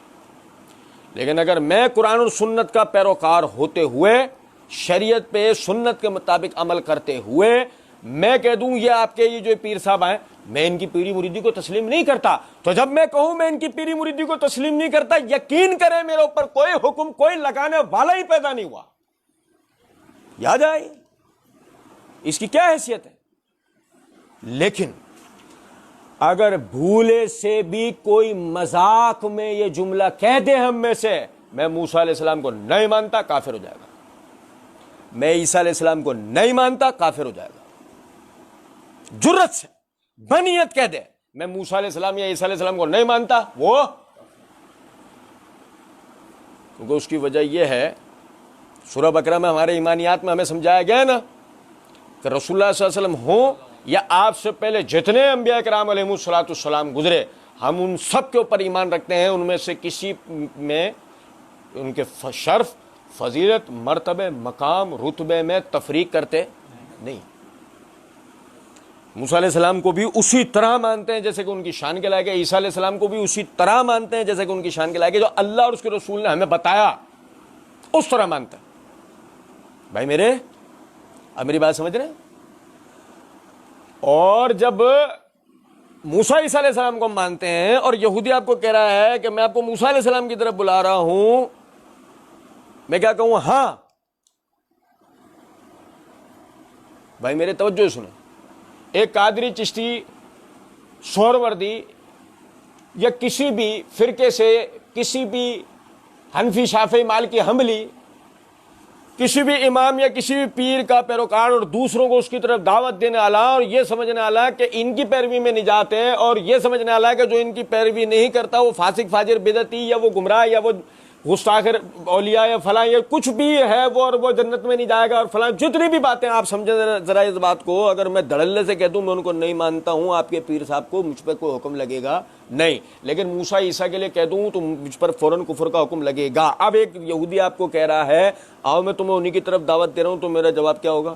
لیکن اگر میں قرآن اور سنت کا پیروکار ہوتے ہوئے، شریعت پہ سنت کے مطابق عمل کرتے ہوئے میں کہہ دوں یہ آپ کے یہ جو پیر صاحب ہیں میں ان کی پیری مریدی کو تسلیم نہیں کرتا، تو جب میں کہوں میں ان کی پیری مریدی کو تسلیم نہیں کرتا، یقین کریں میرے اوپر کوئی حکم کوئی لگانے والا ہی پیدا نہیں ہوا. یاد آئی اس کی کیا حیثیت ہے؟ لیکن اگر بھولے سے بھی کوئی مذاق میں یہ جملہ کہہ دے ہم میں سے میں موسیٰ علیہ السلام کو نہیں مانتا، کافر ہو جائے گا. میں عیسیٰ علیہ السلام کو نہیں مانتا، کافر ہو جائے گا. جرت سے بنیت کہہ دے میں موسیٰ علیہ السلام یا عیسیٰ علیہ السلام کو نہیں مانتا، وہ کیونکہ اس کی وجہ یہ ہے سورہ بقرہ میں ہمارے ایمانیات میں ہمیں سمجھایا گیا ہے نا کہ رسول اللہ صلی اللہ علیہ وسلم ہوں یا آپ سے پہلے جتنے انبیاء کرام علیہم الصلوۃ گزرے، ہم ان سب کے اوپر ایمان رکھتے ہیں، ان میں سے کسی میں ان کے شرف فضیلت مرتبے مقام رتبے میں تفریق کرتے نہیں. موسیٰ علیہ السلام کو بھی اسی طرح مانتے ہیں جیسے کہ ان کی شان کے لائق ہے، عیسیٰ علیہ السلام کو بھی اسی طرح مانتے ہیں جیسے کہ ان کی شان کے لائق ہے، جو اللہ اور اس کے رسول نے ہمیں بتایا اس طرح مانتے ہیں. بھائی میرے اب میری بات سمجھ رہے ہیں؟ اور جب موسیٰ عیسیٰ علیہ السلام کو مانتے ہیں اور یہودی آپ کو کہہ رہا ہے کہ میں آپ کو موسیٰ علیہ السلام کی طرف بلا رہا ہوں، میں کیا کہوں؟ ہاں بھائی میرے توجہ سنیں. ایک قادری چشتی سہروردی یا کسی بھی فرقے سے، کسی بھی حنفی شافعی مالکی حنبلی، کسی بھی امام یا کسی بھی پیر کا پیروکار اور دوسروں کو اس کی طرف دعوت دینے والا اور یہ سمجھنے والا کہ ان کی پیروی میں نجات ہے، اور یہ سمجھنے والا کہ جو ان کی پیروی نہیں کرتا وہ فاسق فاجر بدعتی یا وہ گمراہ یا وہ گستاخ اولیاء یا فلاں یا کچھ بھی ہے وہ، اور وہ جنت میں نہیں جائے گا اور فلاں جتنی بھی باتیں آپ سمجھیں ذرا اس بات کو. اگر میں دھڑلے سے کہہ دوں میں ان کو نہیں مانتا ہوں، آپ کے پیر صاحب کو مجھ پہ کوئی حکم لگے گا نہیں. لیکن موسیٰ عیسیٰ کے لیے کہہ دوں تو مجھ پر فوراً کفر کا حکم لگے گا. اب ایک یہودی آپ کو کہہ رہا ہے آؤ میں تمہیں انہی کی طرف دعوت دے رہا ہوں، تو میرا جواب کیا ہوگا؟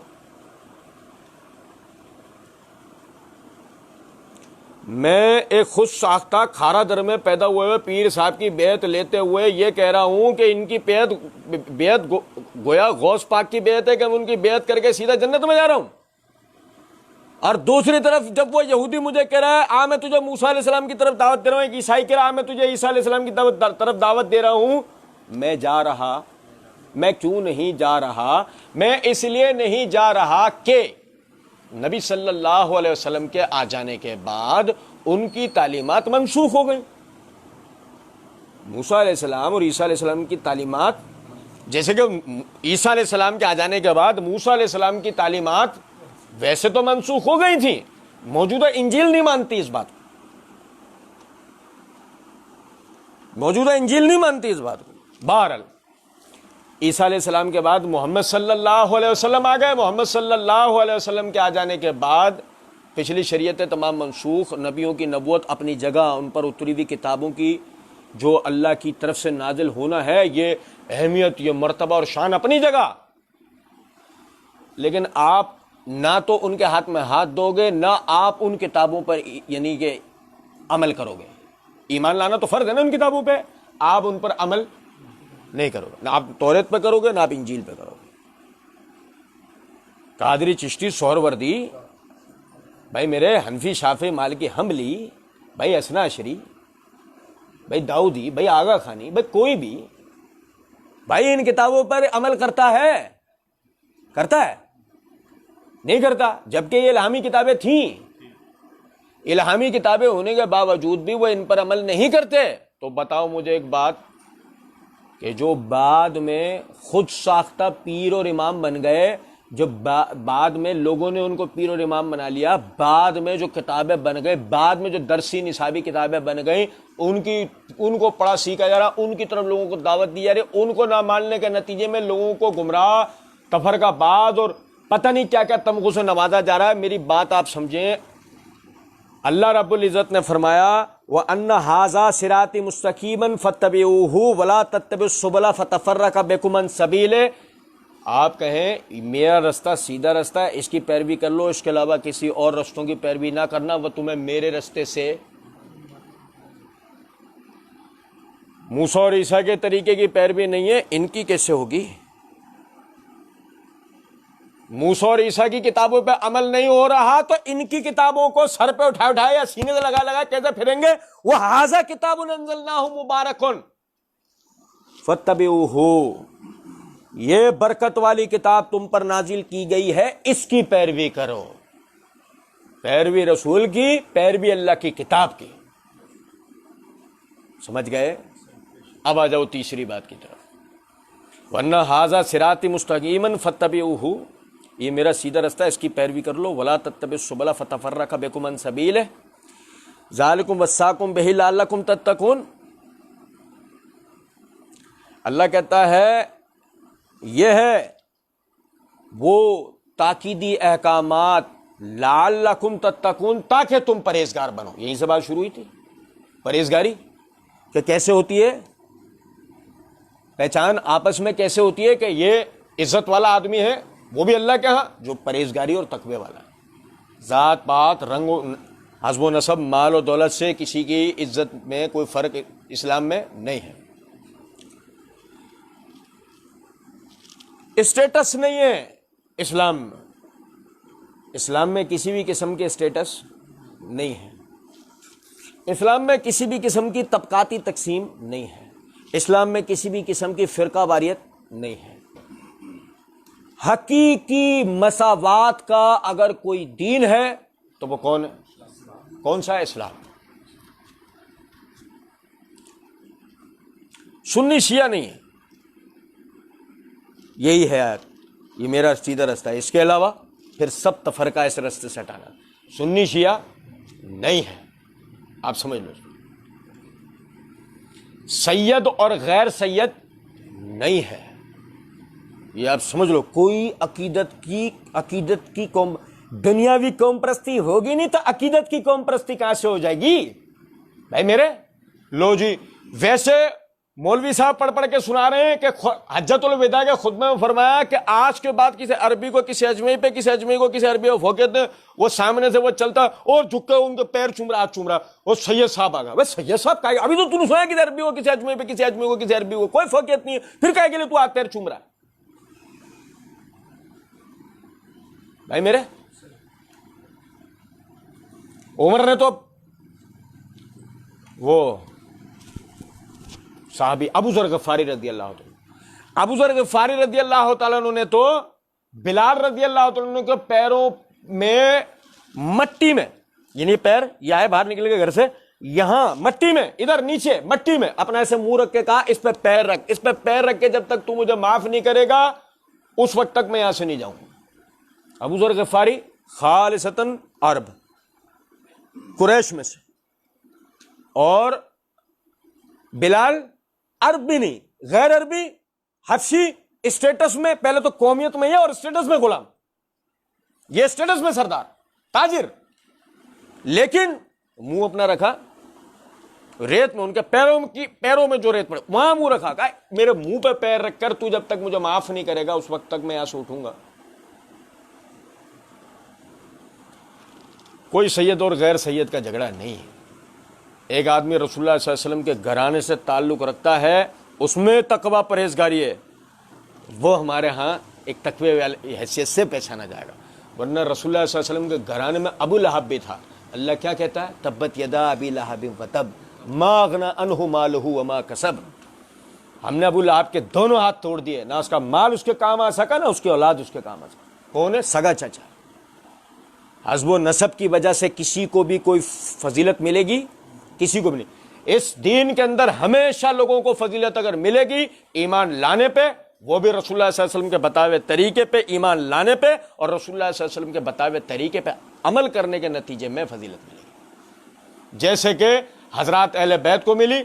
میں ایک خود ساختہ کھارا در میں پیدا ہوئے پیر صاحب کی بیعت لیتے ہوئے یہ کہہ رہا ہوں کہ ان کی بیعت گویا غوث پاک کی بیعت ہے کہ میں ان کی بیعت کر کے سیدھا جنت میں جا رہا ہوں. اور دوسری طرف جب وہ یہودی مجھے کہہ رہا ہے میں تجھے موسیٰ علیہ السلام کی طرف دعوت دے رہا ہوں، ایک عیسائی کہہ رہا ہے میں تجھے عیسیٰ علیہ السلام کی طرف دعوت دے رہا ہوں، میں جا رہا. میں کیوں نہیں جا رہا؟ میں اس لیے نہیں جا رہا کہ نبی صلی اللہ علیہ وسلم کے آ جانے کے بعد ان کی تعلیمات منسوخ ہو گئی. موسیٰ علیہ السلام اور عیسیٰ علیہ السلام کی تعلیمات، جیسے کہ عیسیٰ علیہ السلام کے آ جانے کے بعد موسیٰ علیہ السلام کی تعلیمات ویسے تو منسوخ ہو گئی تھیں، موجودہ انجیل نہیں مانتی اس بات کو، موجودہ انجیل نہیں مانتی اس بات کو. بہرحال عیسیٰ علیہ السلام کے بعد محمد صلی اللہ علیہ وسلم آ گئے. محمد صلی اللہ علیہ وسلم کے آ جانے کے بعد پچھلی شریعتیں تمام منسوخ، نبیوں کی نبوت اپنی جگہ، ان پر اتری ہوئی کتابوں کی جو اللہ کی طرف سے نازل ہونا ہے یہ اہمیت، یہ مرتبہ اور شان اپنی جگہ، لیکن آپ نہ تو ان کے ہاتھ میں ہاتھ دو گے، نہ آپ ان کتابوں پر یعنی کہ عمل کرو گے۔ ایمان لانا تو فرض ہے نا ان کتابوں پہ، آپ ان پر عمل نہیں کرو گے، نہ آپ توریت پہ کرو گے نہ آپ انجیل پہ کرو گے۔ قادری، چشتی، سہروردی، بھائی میرے حنفی، شافعی، مالکی، حنبلی، بھائی اثنا عشری، بھائی داؤدی، بھائی آغا خانی، بھائی کوئی بھی بھائی ان کتابوں پر عمل کرتا ہے نہیں کرتا، جبکہ یہ الہامی کتابیں تھیں، الہامی کتابیں ہونے کے باوجود بھی وہ ان پر عمل نہیں کرتے۔ تو بتاؤ مجھے ایک بات کہ جو بعد میں خود ساختہ پیر اور امام بن گئے، جو بعد میں لوگوں نے ان کو پیر اور امام بنا لیا، بعد میں جو کتابیں بن گئے، بعد میں جو درسی نصابی کتابیں بن گئیں، ان کو پڑھا سیکھا جا رہا، ان کی طرف لوگوں کو دعوت دی جا رہی، ان کو نہ ماننے کے نتیجے میں لوگوں کو گمراہ، تفرقہ باز اور پتہ نہیں کیا کیا تمغوں سے نوازا جا رہا ہے۔ میری بات آپ سمجھیں، اللہ رب العزت نے فرمایا وَأَنَّ هَٰذَا صِرَاطِي مُسْتَقِيمًا فَاتَّبِعُوهُ وَلَا تَتَّبِعُوا السُّبُلَ فَتَفَرَّقَ بِكُمْ عَن سَبِيلِهِ۔ آپ کہیں میرا رستہ سیدھا رستہ ہے، اس کی پیروی کر لو، اس کے علاوہ کسی اور رستوں کی پیروی نہ کرنا، وہ تمہیں میرے رستے سے، موسیٰ اور عیسیٰ کے طریقے کی پیروی نہیں ہے، ان کی کیسے ہوگی؟ موسیٰ اور عیسیٰ کی کتابوں پہ عمل نہیں ہو رہا تو ان کی کتابوں کو سر پہ اٹھا یا سینے سے لگا کیسے پھریں گے؟ وہ ھذا کتاب انزلناہ مبارک فاتبعوہ، یہ برکت والی کتاب تم پر نازل کی گئی ہے، اس کی پیروی کرو، پیروی رسول کی، پیروی اللہ کی کتاب کی۔ سمجھ گئے؟ اب آ جاؤ تیسری بات کی طرف، ورنہ ھذا صراطی مستقیما فاتبعوہ، یہ میرا سیدھا رستہ ہے، اس کی پیروی کر لو، ولا تتبعوا السبل فتفرق بکم عن سبیلہ، ذالکم وصاکم بہ لعلکم تتقون۔ اللہ کہتا ہے یہ ہے وہ تاکیدی احکامات، لعلکم تتقون، تاکہ تم پرہیزگار بنو۔ یہیں سے بات شروع ہوئی تھی، پرہیزگاری کہ کیسے ہوتی ہے، پہچان آپس میں کیسے ہوتی ہے کہ یہ عزت والا آدمی ہے، وہ بھی اللہ کے ہاں جو پرہیزگاری اور تقوی والا ہے۔ ذات پات، رنگ و حسب و نسب، مال و دولت سے کسی کی عزت میں کوئی فرق اسلام میں نہیں ہے، اسٹیٹس نہیں ہے اسلام میں، اسلام میں کسی بھی قسم کے اسٹیٹس نہیں ہے، اسلام میں کسی بھی قسم کی طبقاتی تقسیم نہیں ہے، اسلام میں کسی بھی قسم کی فرقہ واریت نہیں ہے۔ حقیقی مساوات کا اگر کوئی دین ہے تو وہ کون ہے؟ کون سا ہے؟ اسلام۔ سنی شیعہ نہیں ہے، یہی ہے، یہ میرا سیدھا رستہ ہے، اس کے علاوہ پھر سب تفرقہ اس رستے سے ہٹانا۔ سنی شیعہ نہیں ہے، آپ سمجھ لو، سید اور غیر سید نہیں ہے، یہ آپ سمجھ لو۔ کوئی عقیدت کی قوم، دنیاوی قوم پرستی ہوگی نہیں تو عقیدت کی قوم پرستی کہاں سے ہو جائے گی؟ بھائی میرے لو جی، ویسے مولوی صاحب پڑھ پڑھ کے سنا رہے ہیں کہ حجۃ الوداع کے خطبے میں فرمایا کہ آج کے بعد کسی عربی کو کسی اجمی پہ، کسی اجمی کو کسی عربی کو فوقیت دے، وہ سامنے سے وہ چلتا اور جھک کے ان کے پیر چوم رہا، ہاتھ چوم رہا، وہ سید صاحب آ گیا۔ بھائی سید صاحب کا ابھی تو نے سنا کسی عربی کو کسی اجمی پہ، کسی اجمی کو کسی عربی کو، کوئی فوقیت نہیں ہے، پھر کہے کے لیے تو ہاتھ پیر چوم رہا ہے؟ بھائی میرے عمر نے تو وہ صحابی ابو ذر غفاری رضی اللہ تعالیٰ عنہ نے تو بلال رضی اللہ تعالیٰ عنہ کے پیروں میں مٹی میں، یعنی پیر یہ آئے باہر نکل کے گھر سے، یہاں مٹی میں، ادھر نیچے مٹی میں اپنا ایسے منہ رکھ کے کہا اس پہ پیر رکھ، اس پہ پیر رکھ کے جب تک تو مجھے معاف نہیں کرے گا اس وقت تک میں یہاں سے نہیں جاؤں گا۔ ابو ذر غفاری خالصتاً عرب، قریش میں سے، اور بلال عرب بھی نہیں، غیر عربی، حبشی، اسٹیٹس میں پہلے تو قومیت میں ہے اور اسٹیٹس میں غلام، یہ اسٹیٹس میں سردار تاجر، لیکن منہ اپنا رکھا ریت میں ان کے پیروں میں جو ریت پڑے وہاں منہ رکھا، کہا میرے منہ پہ پیر رکھ کر تو جب تک مجھے معاف نہیں کرے گا اس وقت تک میں یہاں سے اٹھوں گا۔ کوئی سید اور غیر سید کا جھگڑا نہیں ہے۔ ایک آدمی رسول اللہ صلی اللہ علیہ وسلم کے گھرانے سے تعلق رکھتا ہے، اس میں تقوی پرہیزگاری ہے، وہ ہمارے ہاں ایک تقوی والی حیثیت سے پہچانا جائے گا، ورنہ رسول اللہ صلی اللہ علیہ وسلم کے گھرانے میں ابو لہب بھی تھا۔ اللہ کیا کہتا ہے؟ تبت یدا ابی لہب وتب ما اغنی عنہ مالہ وما کسب۔ ہم نے ابو لہب کے دونوں ہاتھ توڑ دیے، نہ اس کا مال اس کے کام آ سکا نہ اس کی اولاد اس کے کام آ سکا۔ کون ہے؟ سگا چچا۔ حسب و نسب کی وجہ سے کسی کو بھی کوئی فضیلت ملے گی؟ کسی کو بھی نہیں۔ اس دین کے اندر ہمیشہ لوگوں کو فضیلت اگر ملے گی ایمان لانے پہ، وہ بھی رسول اللہ صلی اللہ علیہ وسلم کے بتائے ہوئے طریقے پہ ایمان لانے پہ، اور رسول اللہ صلی اللہ علیہ وسلم کے بتائے ہوئے طریقے پہ عمل کرنے کے نتیجے میں فضیلت ملے گی، جیسے کہ حضرات اہل بیت کو ملی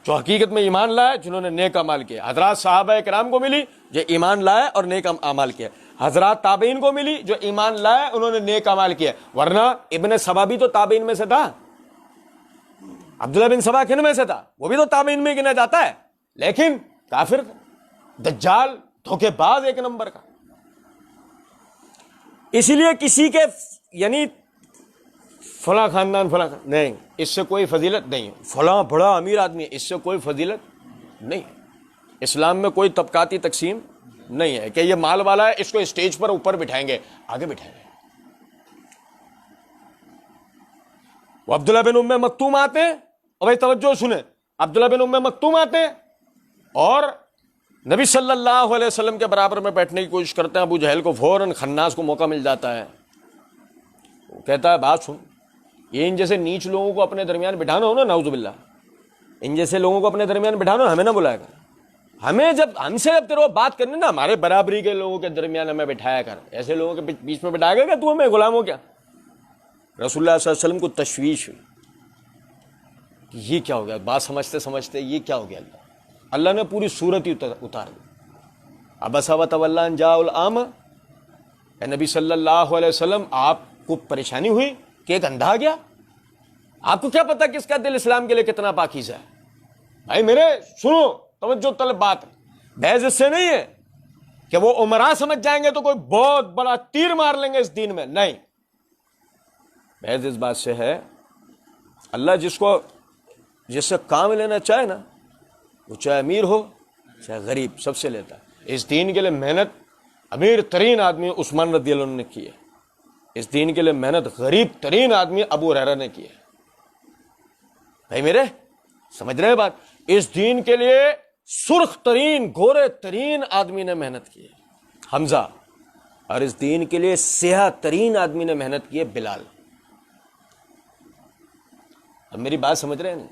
جو حقیقت میں ایمان لائے، جنہوں نے نیک اعمال کیے، حضرات صحابہ کرام کو ملی جو ایمان لائے اور نیک اعمال کیے، حضرات تابعین کو ملی جو ایمان لائے انہوں نے نیک اعمال کیے۔ ورنہ ابن سبا بھی تو تابعین میں سے تھا، عبداللہ بن سبا کن میں سے تھا؟ وہ بھی تو تابعین میں گنا جاتا ہے، لیکن کافر، دجال، دھوکے باز ایک نمبر کا۔ اسی لیے کسی کے یعنی فلاں خاندان فلاں نہیں، اس سے کوئی فضیلت نہیں، فلاں بڑا امیر آدمی ہے، اس سے کوئی فضیلت نہیں۔ اسلام میں کوئی طبقاتی تقسیم نہیں ہے کہ یہ مال والا ہے اس کو اسٹیج پر اوپر بٹھائیں گے، آگے بٹھائیں گے۔ وہ عبداللہ بن ام مکتوم آتے ہیں، اور بھائی توجہ سنیں، عبداللہ بن ام مکتوم آتے ہیں اور نبی صلی اللہ علیہ وسلم کے برابر میں بیٹھنے کی کوشش کرتے ہیں۔ ابو جہل کو فوراً خناس کو موقع مل جاتا ہے، وہ کہتا ہے بات سن، یہ ان جیسے نیچ لوگوں کو اپنے درمیان بٹھانا ہو نا، نعوذ باللہ، ان جیسے لوگوں کو اپنے درمیان بٹھانا ہو، ہمیں نہ بلایا کر، ہم سے جب تیرے بات کرنی نا، ہمارے برابری کے لوگوں کے درمیان ہمیں بٹھایا کر، ایسے لوگوں کے بیچ میں بٹھایا گا کہ تو ہمیں غلام ہو کیا؟ رسول اللہ صلی اللہ علیہ وسلم کو تشویش ہوئی کہ یہ کیا ہو گیا، بات سمجھتے سمجھتے یہ کیا ہو گیا، اللہ نے پوری صورت ہی اتار دی۔ عبس وتولی ان جاءہ الاعمى، اے نبی صلی اللہ علیہ وسلم آپ کو پریشانی ہوئی کہ ایک اندھا گیا؟ آپ کو کیا پتا کہ اس کا دل اسلام کے لیے کتنا پاکیزہ ہے؟ بھائی میرے سنو، توجہ طلب بات، بحث اس سے نہیں ہے کہ وہ عمرا سمجھ جائیں گے تو کوئی بہت بڑا تیر مار لیں گے اس دین میں، نہیں، بحث اس بات سے ہے اللہ جس سے کام لینا چاہے نا، وہ چاہے امیر ہو چاہے غریب، سب سے لیتا ہے۔ اس دین کے لیے محنت امیر ترین آدمی عثمان رضی اللہ عنہ نے کی ہے، اس دین کے لیے محنت غریب ترین آدمی ابو ہریرہ نے کی ہے۔ بھائی میرے سمجھ رہے بات؟ اس دین کے لیے سرخ ترین گورے ترین آدمی نے محنت کی ہے حمزہ، اور اس دین کے لیے سیاہ ترین آدمی نے محنت کی ہے بلال۔ اب میری بات سمجھ رہے ہیں؟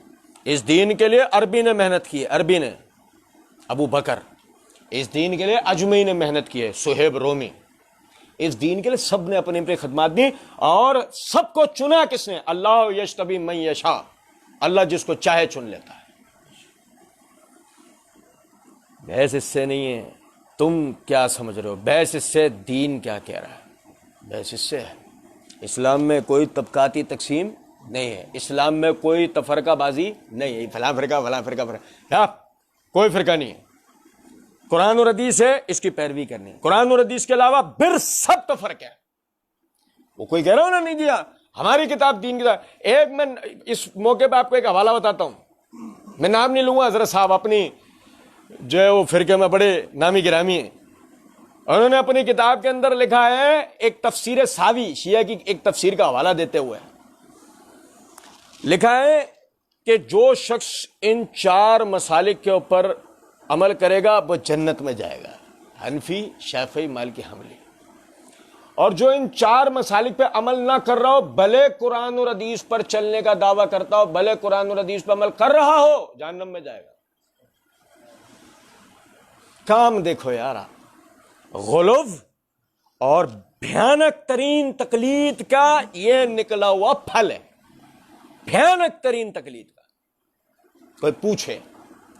اس دین کے لیے عربی نے محنت کی ہے، عربی نے ابو بکر، اس دین کے لیے اجمی نے محنت کی ہے صہیب رومی، اس دین کے لیے سب نے اپنی اپنی خدمات دی، اور سب کو چنا کس نے؟ اللہ یجتبی من یشاء، اللہ جس کو چاہے چن لیتا ہے۔ بحث اس سے نہیں ہے تم کیا سمجھ رہے ہو، بحث اس سے دین کیا کہہ رہا ہے، بحث اس سے ہے اسلام میں کوئی طبقاتی تقسیم نہیں ہے، اسلام میں کوئی تفرقہ بازی نہیں ہے، فلاں فرقہ فلاں فرقہ کیا، کوئی فرقہ نہیں ہے۔ قرآن اور حدیث ہے، اس کی پیروی کرنی ہے، قرآن اور حدیث کے علاوہ پھر سب تو فرق ہے۔ وہ کوئی کہہ رہا ہو نا نہیں دیا ہماری کتاب دین کی کتاب۔ ایک میں اس موقع پہ آپ کو ایک حوالہ بتاتا ہوں، میں نام نہیں لوں گا، حضرت صاحب اپنی جو ہے وہ فرقے میں بڑے نامی گرامی ہیں، انہوں نے اپنی کتاب کے اندر لکھا ہے، ایک تفسیر ساوی شیعہ کی ایک تفسیر کا حوالہ دیتے ہوئے لکھا ہے کہ جو شخص ان 4 مسالک کے اوپر عمل کرے گا وہ جنت میں جائے گا، حنفی، شافعی، مالکی، حنبلی، اور جو ان 4 مسالک پہ عمل نہ کر رہا ہو، بھلے قرآن اور حدیث پر چلنے کا دعویٰ کرتا ہو، بھلے قرآن اور حدیث پر عمل کر رہا ہو، جہنم میں جائے گا۔ کام دیکھو یار، غلو اور بھیانک ترین تقلید کا یہ نکلا ہوا پھل ہے، بھیانک ترین تقلید کا۔ کوئی پوچھے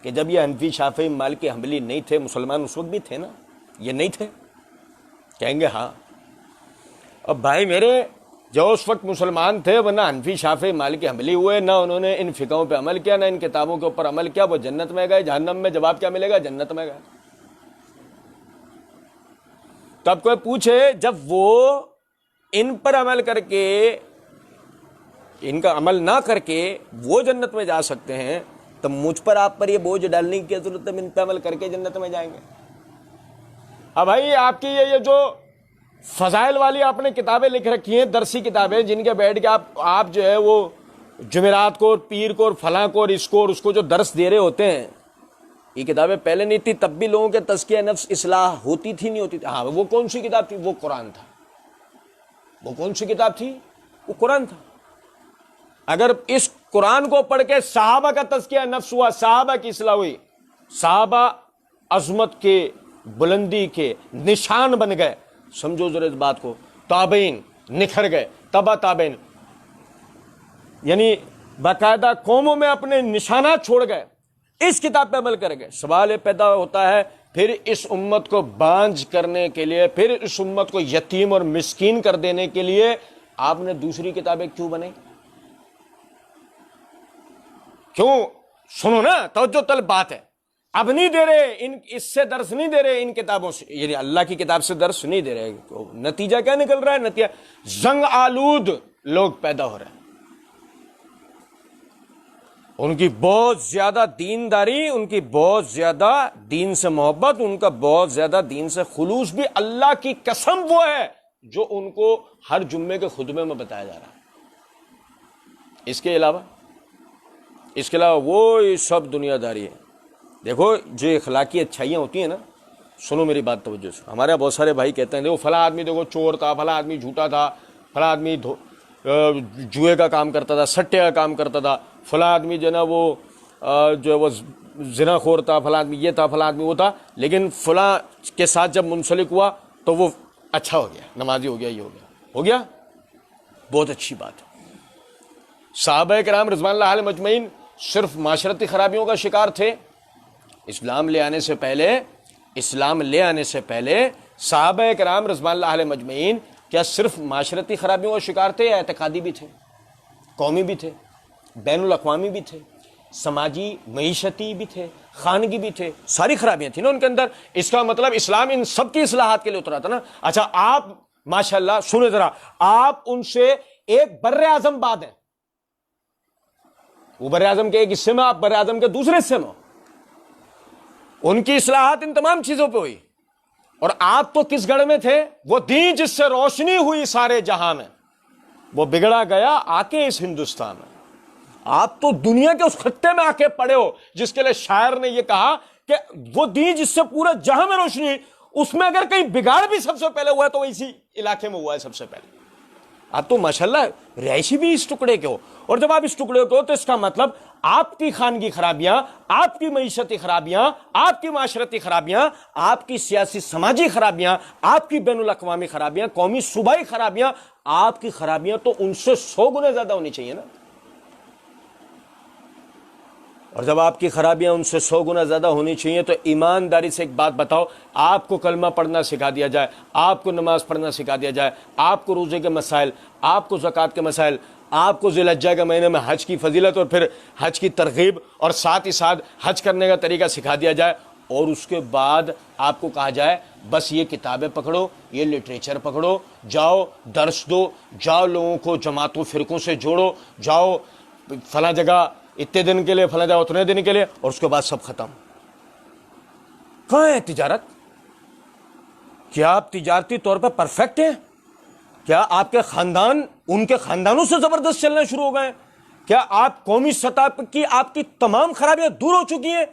کہ جب یہ حنفی، شافعی، مالکی، حنبلی نہیں تھے، مسلمان اس وقت بھی تھے نا، یہ نہیں تھے؟ کہیں گے ہاں۔ اب بھائی میرے جو اس وقت مسلمان تھے وہ نہ حنفی شافعی مالکی حنبلی ہوئے، نہ انہوں نے ان فقہوں پہ عمل کیا، نہ ان کتابوں کے اوپر عمل کیا، وہ جنت میں گئے، جہنم میں جواب کیا ملے گا؟ جنت میں گئے۔ تب کوئی پوچھے جب وہ ان پر عمل کر کے، ان کا عمل نہ کر کے وہ جنت میں جا سکتے ہیں، تو مجھ پر آپ پر یہ بوجھ ڈالنے کی کیا ضرورت ہے؟ ان پہ عمل کر کے جنت میں جائیں گے۔ اب بھائی آپ کی یہ جو فضائل والی آپ نے کتابیں لکھ رکھی ہیں، درسی کتابیں، جن کے بیٹھ کے آپ جو ہے وہ جمعرات کو اور پیر کو اور فلاں کو اور اس کو اور اس کو جو درس دے رہے ہوتے ہیں، یہ کتابیں پہلے نہیں تھی، تب بھی لوگوں کے تزکیہ نفس اصلاح ہوتی تھی نہیں ہوتی تھی؟ ہاں، وہ کون سی کتاب تھی؟ وہ قرآن تھا۔ وہ کون سی کتاب تھی؟ وہ قرآن تھا۔ اگر اس قرآن کو پڑھ کے صحابہ کا تزکیہ نفس ہوا، صحابہ کی اصلاح ہوئی، صحابہ عظمت کے، بلندی کے نشان بن گئے، سمجھو ذرا اس بات کو، تابعین نکھر گئے، تبع تابعین، یعنی باقاعدہ قوموں میں اپنے نشانات چھوڑ گئے، اس کتاب پہ عمل کر گئے۔ سوال یہ پیدا ہوتا ہے پھر اس امت کو بانجھ کرنے کے لیے، پھر اس امت کو یتیم اور مسکین کر دینے کے لیے آپ نے دوسری کتابیں کیوں بنائی؟ کیوں؟ سنو نا، توجہ طلب بات ہے۔ اب نہیں دے رہے اس سے درس نہیں دے رہے، ان کتابوں سے، یعنی اللہ کی کتاب سے درس نہیں دے رہے، نتیجہ کیا نکل رہا ہے؟ نتیجہ زنگ آلود لوگ پیدا ہو رہے ہیں، ان کی بہت زیادہ دینداری، ان کی بہت زیادہ دین سے محبت، ان کا بہت زیادہ دین سے خلوص بھی اللہ کی قسم وہ ہے جو ان کو ہر جمعے کے خطبے میں بتایا جا رہا ہے۔ اس کے علاوہ وہ سب دنیا داری ہے۔ دیکھو جو اخلاقی اچھائیاں ہوتی ہیں نا، سنو میری بات توجہ سے، ہمارے یہاں بہت سارے بھائی کہتے ہیں دیکھو فلاں آدمی دیکھو چور تھا، فلاں آدمی جھوٹا تھا، فلاں آدمی جوئے کا کام کرتا تھا، سٹے کا کام کرتا تھا، فلاں آدمی جو ہے نا وہ زنا خور تھا، فلاں آدمی یہ تھا، فلاں آدمی وہ تھا، لیکن فلاں کے ساتھ جب منسلک ہوا تو وہ اچھا ہو گیا، نمازی ہو گیا، یہ ہو گیا۔ بہت اچھی بات ہے۔ صحابہ کرام رضوان اللہ علیہم اجمعین صرف معاشرتی خرابیوں کا شکار تھے؟ اسلام لے آنے سے پہلے صحابہ کرام رضوان اللہ علیہم اجمعین کیا صرف معاشرتی خرابیوں کا شکار تھے، یا اعتقادی بھی تھے، قومی بھی تھے، بین الاقوامی بھی تھے، سماجی معیشتی بھی تھے، خانگی بھی تھے؟ ساری خرابیاں تھیں نا ان کے اندر۔ اس کا مطلب اسلام ان سب کی اصلاحات کے لیے اترا تھا نا۔ اچھا آپ ماشاءاللہ سنیں ذرا، آپ ان سے ایک بر اعظم بعد ہیں، وہ بر اعظم کے ایک حصے میں، آپ بر اعظم کے دوسرے حصے میں، ان کی اصلاحات ان تمام چیزوں پہ ہوئی، اور آپ تو کس گڑھ میں تھے؟ وہ دین جس سے روشنی ہوئی سارے جہاں میں، وہ بگڑا گیا آ کے اس ہندوستان میں۔ آپ تو دنیا کے اس خطے میں آ کے پڑے ہو جس کے لیے شاعر نے یہ کہا کہ وہ دین جس سے پورے جہاں میں روشنی ہوئی، اس میں اگر کہیں بگاڑ بھی سب سے پہلے ہوا ہے تو اسی علاقے میں ہوا ہے سب سے پہلے۔ آپ تو ماشاءاللہ رہائشی بھی اس ٹکڑے کے ہو، اور جب آپ اس ٹکڑے کے ہو تو اس کا مطلب آپ کی خانگی خرابیاں، آپ کی معیشتی خرابیاں، آپ کی معاشرتی خرابیاں، آپ کی سیاسی سماجی خرابیاں، آپ کی بین الاقوامی خرابیاں، قومی صوبائی خرابیاں، آپ کی خرابیاں تو ان سے 100 گنا زیادہ ہونی چاہیے نا۔ اور جب آپ کی خرابیاں ان سے 100 گنا زیادہ ہونی چاہیے تو ایمانداری سے ایک بات بتاؤ، آپ کو کلمہ پڑھنا سکھا دیا جائے، آپ کو نماز پڑھنا سکھا دیا جائے، آپ کو روزے کے مسائل، آپ کو زکوٰۃ کے مسائل، آپ کو ذی الحجہ کے مہینے میں حج کی فضیلت اور پھر حج کی ترغیب اور ساتھ ہی ساتھ حج کرنے کا طریقہ سکھا دیا جائے، اور اس کے بعد آپ کو کہا جائے بس یہ کتابیں پکڑو، یہ لٹریچر پکڑو، جاؤ درس دو، جاؤ لوگوں کو جماعتوں فرقوں سے جوڑو، جاؤ فلاں جگہ اتنے دن کے لیے، فلاں جگہ اتنے دن کے لیے، اور اس کے بعد سب ختم۔ کہاں ہے تجارت؟ کیا آپ تجارتی طور پر پرفیکٹ ہیں؟ کیا آپ کے خاندان ان کے خاندانوں سے زبردست چلنا شروع ہو گئے ہیں؟ کیا آپ قومی سطح کی آپ کی تمام خرابیاں دور ہو چکی ہیں؟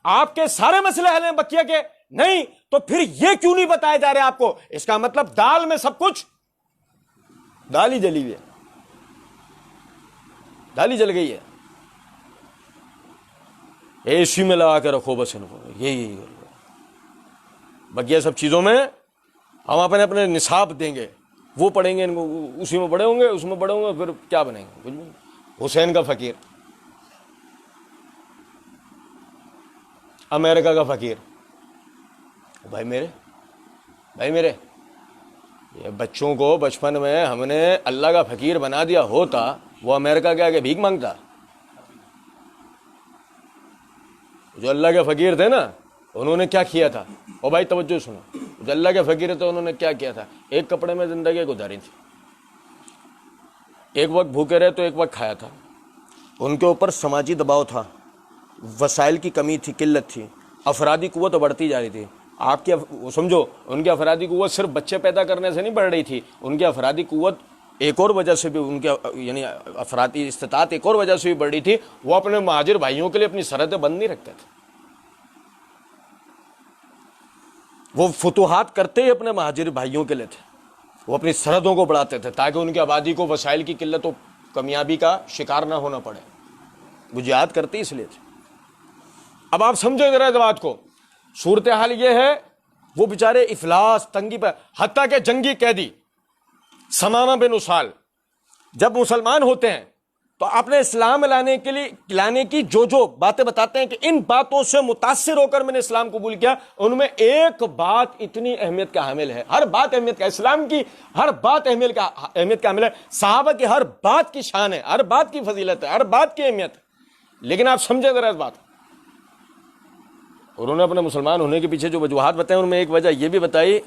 آپ کے سارے مسئلے حل ہیں بقیہ کے؟ نہیں تو پھر یہ کیوں نہیں بتایا جا رہا آپ کو؟ اس کا مطلب دال میں سب کچھ، دال ہی جلی ہوئی ہے، دال ہی جل گئی ہے، اے سی میں لگا کے رکھو بس ان کو، یہی بقیہ سب چیزوں میں ہم اپنے اپنے نصاب دیں گے، وہ پڑھیں گے، ان کو اسی میں بڑے ہوں گے، اس میں بڑے ہوں گے، پھر کیا بنیں گے؟ کچھ بھی۔ حسین کا فقیر، امریکہ کا فقیر، بھائی میرے یہ بچوں کو بچپن میں ہم نے اللہ کا فقیر بنا دیا ہوتا، وہ امریکہ کے آگے بھیک مانگتا؟ جو اللہ کے فقیر تھے نا، انہوں نے کیا کیا تھا؟ او بھائی توجہ سنو، جو اللہ کے فقیر تھے انہوں نے کیا کیا تھا؟ ایک کپڑے میں زندگی گزاری تھی، ایک وقت بھوکے رہے تو ایک وقت کھایا تھا۔ ان کے اوپر سماجی دباؤ تھا، وسائل کی کمی تھی، قلت تھی، افرادی قوت بڑھتی جا رہی تھی۔ آپ کی سمجھو، ان کی افرادی قوت صرف بچے پیدا کرنے سے نہیں بڑھ رہی تھی، ان کی افرادی قوت ایک اور وجہ سے بھی، ان کے یعنی افرادی استطاعت ایک اور وجہ سے بھی بڑھ رہی تھی، وہ اپنے مہاجر بھائیوں کے لیے اپنی سرحدیں بند نہیں رکھتے تھے۔ وہ فتوحات کرتے ہی اپنے مہاجر بھائیوں کے لیے تھے، وہ اپنی سرحدوں کو بڑھاتے تھے تاکہ ان کی آبادی کو وسائل کی قلت و کمیابی کا شکار نہ ہونا پڑے۔ وہ جہاد کرتے اس لیے تھے۔ اب آپ سمجھو ذرا اس بات کو، صورتحال یہ ہے، وہ بیچارے افلاس تنگی پر، حتیٰ کہ جنگی قیدی ثمامہ بن اسال جب مسلمان ہوتے ہیں تو اپنے اسلام لانے کی جو باتیں بتاتے ہیں کہ ان باتوں سے متاثر ہو کر میں نے اسلام قبول کیا، ان میں ایک بات اتنی اہمیت کا حامل ہے، ہر بات اہمیت کا، اسلام کی ہر بات اہمیت کا حامل ہے، صحابہ کی ہر بات کی شان ہے، ہر بات کی فضیلت ہے، ہر بات کی اہمیت ہے۔ لیکن آپ سمجھیں ذرا اس بات، انہوں نے اپنے مسلمان ہونے کے پیچھے جو وجوہات بتائیں ان میں ایک وجہ یہ بھی بتائی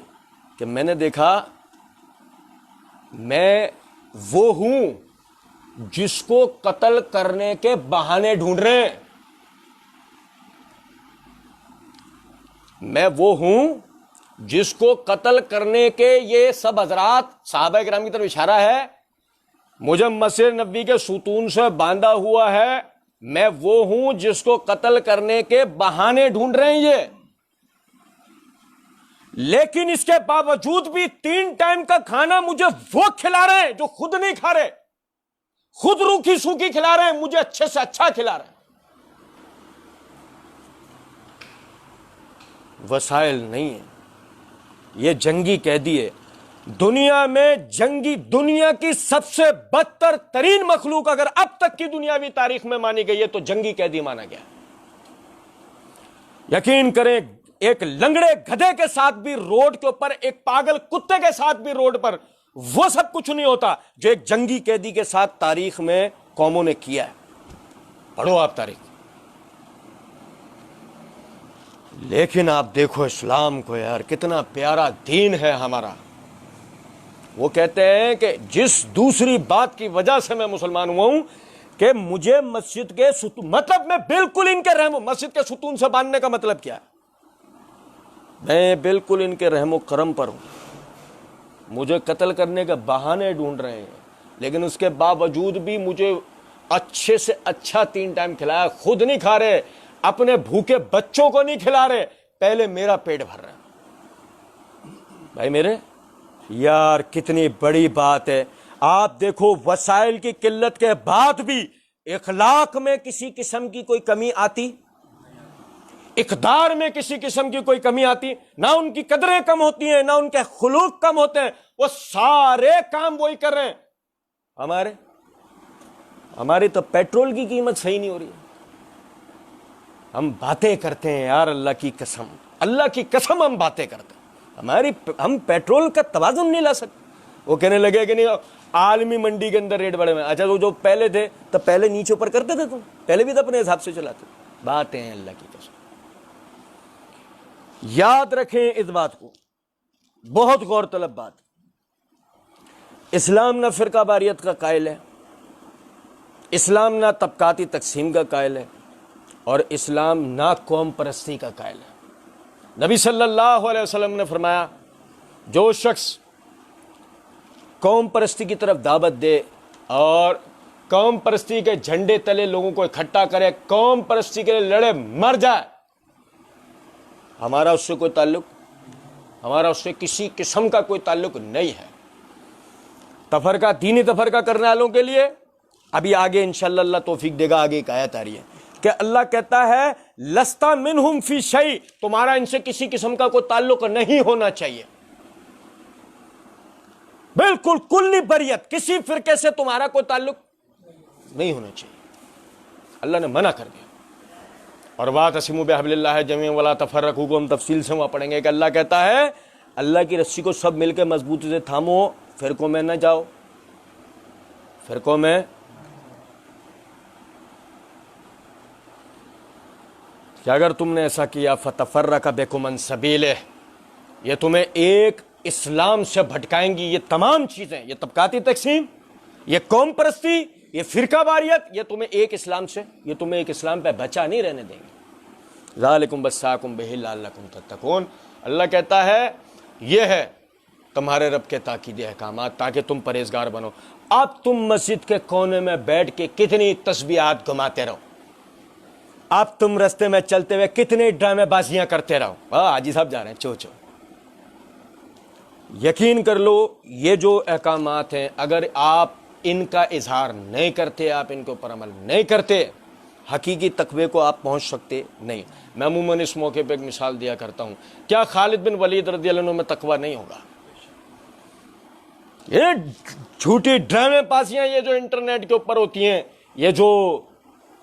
کہ میں نے دیکھا میں وہ ہوں جس کو قتل کرنے کے بہانے ڈھونڈ رہے ہیں، میں وہ ہوں جس کو قتل کرنے کے یہ سب حضرات، صحابہ کرام کی طرف اشارہ ہے، مجھے مسجد نبوی کے ستون سے باندھا ہوا ہے، میں وہ ہوں جس کو قتل کرنے کے بہانے ڈھونڈ رہے ہیں یہ، لیکن اس کے باوجود بھی 3 ٹائم کا کھانا مجھے وہ کھلا رہے ہیں جو خود نہیں کھا رہے، خود روکھی سوکھی کھلا رہے ہیں، مجھے اچھے سے اچھا کھلا رہے ہیں۔ وسائل نہیں ہے، یہ جنگی قیدی ہے۔ دنیا میں دنیا کی سب سے بدتر ترین مخلوق اگر اب تک کی دنیاوی تاریخ میں مانی گئی ہے تو جنگی قیدی مانا گیا ہے۔ یقین کریں، ایک لنگڑے گدھے کے ساتھ بھی روڈ کے اوپر، ایک پاگل کتے کے ساتھ بھی روڈ پر وہ سب کچھ نہیں ہوتا جو ایک جنگی قیدی کے ساتھ تاریخ میں قوموں نے کیا ہے۔ پڑھو آپ تاریخ۔ لیکن آپ دیکھو اسلام کو یار، کتنا پیارا دین ہے ہمارا۔ وہ کہتے ہیں کہ جس دوسری بات کی وجہ سے میں مسلمان ہوا ہوں کہ مجھے مسجد کے ستون، مطلب میں بالکل ان کے مسجد کے ستون سے باندھنے کا مطلب کیا ہے؟ میں بالکل ان کے رحم و کرم پر ہوں، مجھے قتل کرنے کے بہانے ڈھونڈ رہے ہیں، لیکن اس کے باوجود بھی مجھے اچھے سے اچھا 3 ٹائم کھلایا، خود نہیں کھا رہے، اپنے بھوکے بچوں کو نہیں کھلا رہے، پہلے میرا پیٹ بھر رہا ہے۔ بھائی میرے یار، کتنی بڑی بات ہے۔ آپ دیکھو، وسائل کی قلت کے بعد بھی اخلاق میں کسی قسم کی کوئی کمی آتی، اقدار میں کسی قسم کی کوئی کمی آتی، نہ ان کی قدریں کم ہوتی ہیں، نہ ان کے خلوق کم ہوتے ہیں، وہ سارے کام وہی کر رہے ہیں۔ ہماری تو پیٹرول کی قیمت صحیح نہیں ہو رہی ہے، ہم باتیں کرتے ہیں یار، اللہ کی قسم ہم باتیں کرتے ہیں، ہم پیٹرول کا توازن نہیں لا سکتے۔ وہ کہنے لگے کہ نہیں، عالمی منڈی کے اندر ریٹ بڑے ہوئے ہیں۔ اچھا، وہ جو پہلے تھے تو پہلے نیچے اوپر کرتے تھے، تم پہلے بھی تو اپنے حساب سے چلاتے تھے۔ باتیں ہیں اللہ کی قسم۔ یاد رکھیں اس بات کو، بہت غور طلب بات۔ اسلام نہ فرقہ واریت کا قائل ہے، اسلام نہ طبقاتی تقسیم کا قائل ہے، اور اسلام نہ قوم پرستی کا قائل ہے۔ نبی صلی اللہ علیہ وسلم نے فرمایا، جو شخص قوم پرستی کی طرف دعوت دے اور قوم پرستی کے جھنڈے تلے لوگوں کو اکٹھا کرے، قوم پرستی کے لیے لڑے، مر جائے، ہمارا اس سے کوئی تعلق، ہمارا اس سے کسی قسم کا کوئی تعلق نہیں ہے۔ تفرقہ، دینی تفرقہ کرنے والوں کے لیے ابھی آگے انشاءاللہ اللہ توفیق دے گا، آگے ایک آیت آ رہی ہے کہ اللہ کہتا ہے لستا منہم فی شیء، تمہارا ان سے کسی قسم کا کوئی تعلق نہیں ہونا چاہیے، بالکل کلی بریت، کسی فرقے سے تمہارا کوئی تعلق نہیں ہونا چاہیے۔ اللہ نے منع کر دیا۔ اور واعتصموا بحبل اللہ جميعا ولا تفرقوا کو ہم تفصیل سے وہاں پڑھیں گے کہ اللہ کہتا ہے اللہ کی رسی کو سب مل کے مضبوطی سے تھامو، فرقوں میں نہ جاؤ، فرقوں میں کہ اگر تم نے ایسا کیا فتفرق بکم عن سبیلہ، یہ تمہیں ایک اسلام سے بھٹکائیں گی. یہ تمام چیزیں، یہ طبقاتی تقسیم، یہ قوم پرستی، یہ فرقہ واریت، یہ تمہیں ایک اسلام پہ بچا نہیں رہنے دیں گے. ذالکم وصاکم بہ لعلکم تتقون. اللہ کہتا ہے یہ ہے تمہارے رب کے تاکیدی احکامات تاکہ تم پرہیزگار بنو. اب تم مسجد کے کونے میں بیٹھ کے کتنی تسبیحات گھماتے رہو، اب تم رستے میں چلتے ہوئے کتنے ڈرامے بازیاں کرتے رہو. حاجی صاحب جا رہے ہیں، چو. یقین کر لو یہ جو احکامات ہیں اگر آپ ان کا اظہار نہیں کرتے، آپ ان کے اوپر عمل نہیں کرتے، حقیقی تقوی کو آپ پہنچ سکتے نہیں. میں عموماً اس موقع پہ ایک مثال دیا کرتا ہوں، کیا خالد بن ولید رضی اللہ عنہ میں تقوی نہیں ہوگا؟ یہ جھوٹی ڈرامے بازیاں یہ جو انٹرنیٹ کے اوپر ہوتی ہیں، یہ جو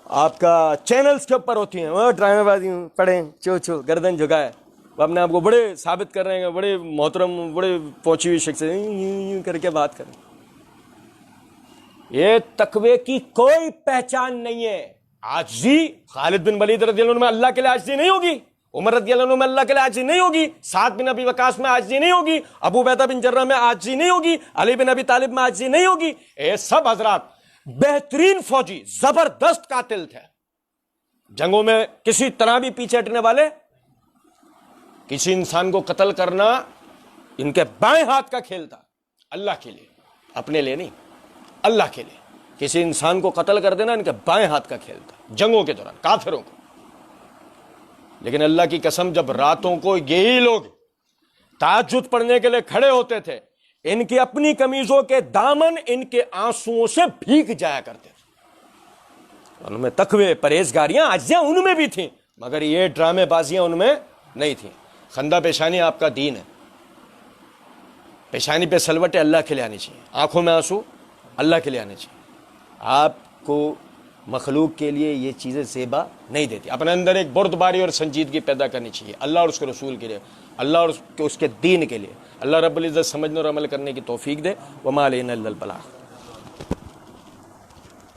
آپ کا چینلز کے اوپر ہوتی ہیں، وہ ڈرامے بازی پڑھیں، چو گردن جھکائے، وہ اپنے آپ کو بڑے ثابت کر رہے ہیں، بڑے محترم، بڑے پہنچی ہوئی شخص یوں کر کے بات کریں. یہ تقوی کی کوئی پہچان نہیں ہے. عاجزی، خالد بن ولید رضی اللہ عنہ میں اللہ کے لیے عاجزی نہیں ہوگی، عمر رضی اللہ عنہ میں اللہ کے لیے عاجزی نہیں ہوگی، سعد بن ابی وقاص میں عاجزی نہیں ہوگی، ابو عبیدہ بن جرح میں عاجزی نہیں ہوگی، علی بن ابی طالب میں عاجزی نہیں ہوگی. یہ سب حضرات بہترین فوجی، زبردست قاتل تھے، جنگوں میں کسی طرح بھی پیچھے ہٹنے والے. کسی انسان کو قتل کرنا ان کے بائیں ہاتھ کا کھیل تھا، اللہ کے لیے، اپنے لیے نہیں، اللہ کے لیے. کسی انسان کو قتل کر دینا ان کے بائیں ہاتھ کا کھیل تھا جنگوں کے دوران، کافروں کو. لیکن اللہ کی قسم جب راتوں کو یہی لوگ تہجد پڑھنے کے لیے کھڑے ہوتے تھے، ان کی اپنی قمیضوں کے دامن ان کے آنسوؤں سے بھیگ جایا کرتے تھے. ان میں تقوی، پرہیزگاریاں، عاجزیاں ان میں بھی تھیں، مگر یہ ڈرامے بازیاں ان میں نہیں تھیں. خندہ پیشانی آپ کا دین ہے، پیشانی پہ سلوٹیں اللہ کے لیے آنی چاہیے، آنکھوں میں آنسو اللہ کے لیے آنے چاہیے. آپ کو مخلوق کے لیے یہ چیزیں زیبا نہیں دیتی. اپنے اندر ایک بردباری اور سنجیدگی پیدا کرنی چاہیے اللہ اور اس کے رسول کے لیے، اللہ اور اس کے دین کے لیے. اللہ رب العزت سمجھنے اور عمل کرنے کی توفیق دے. وما علینا الا البلاغ.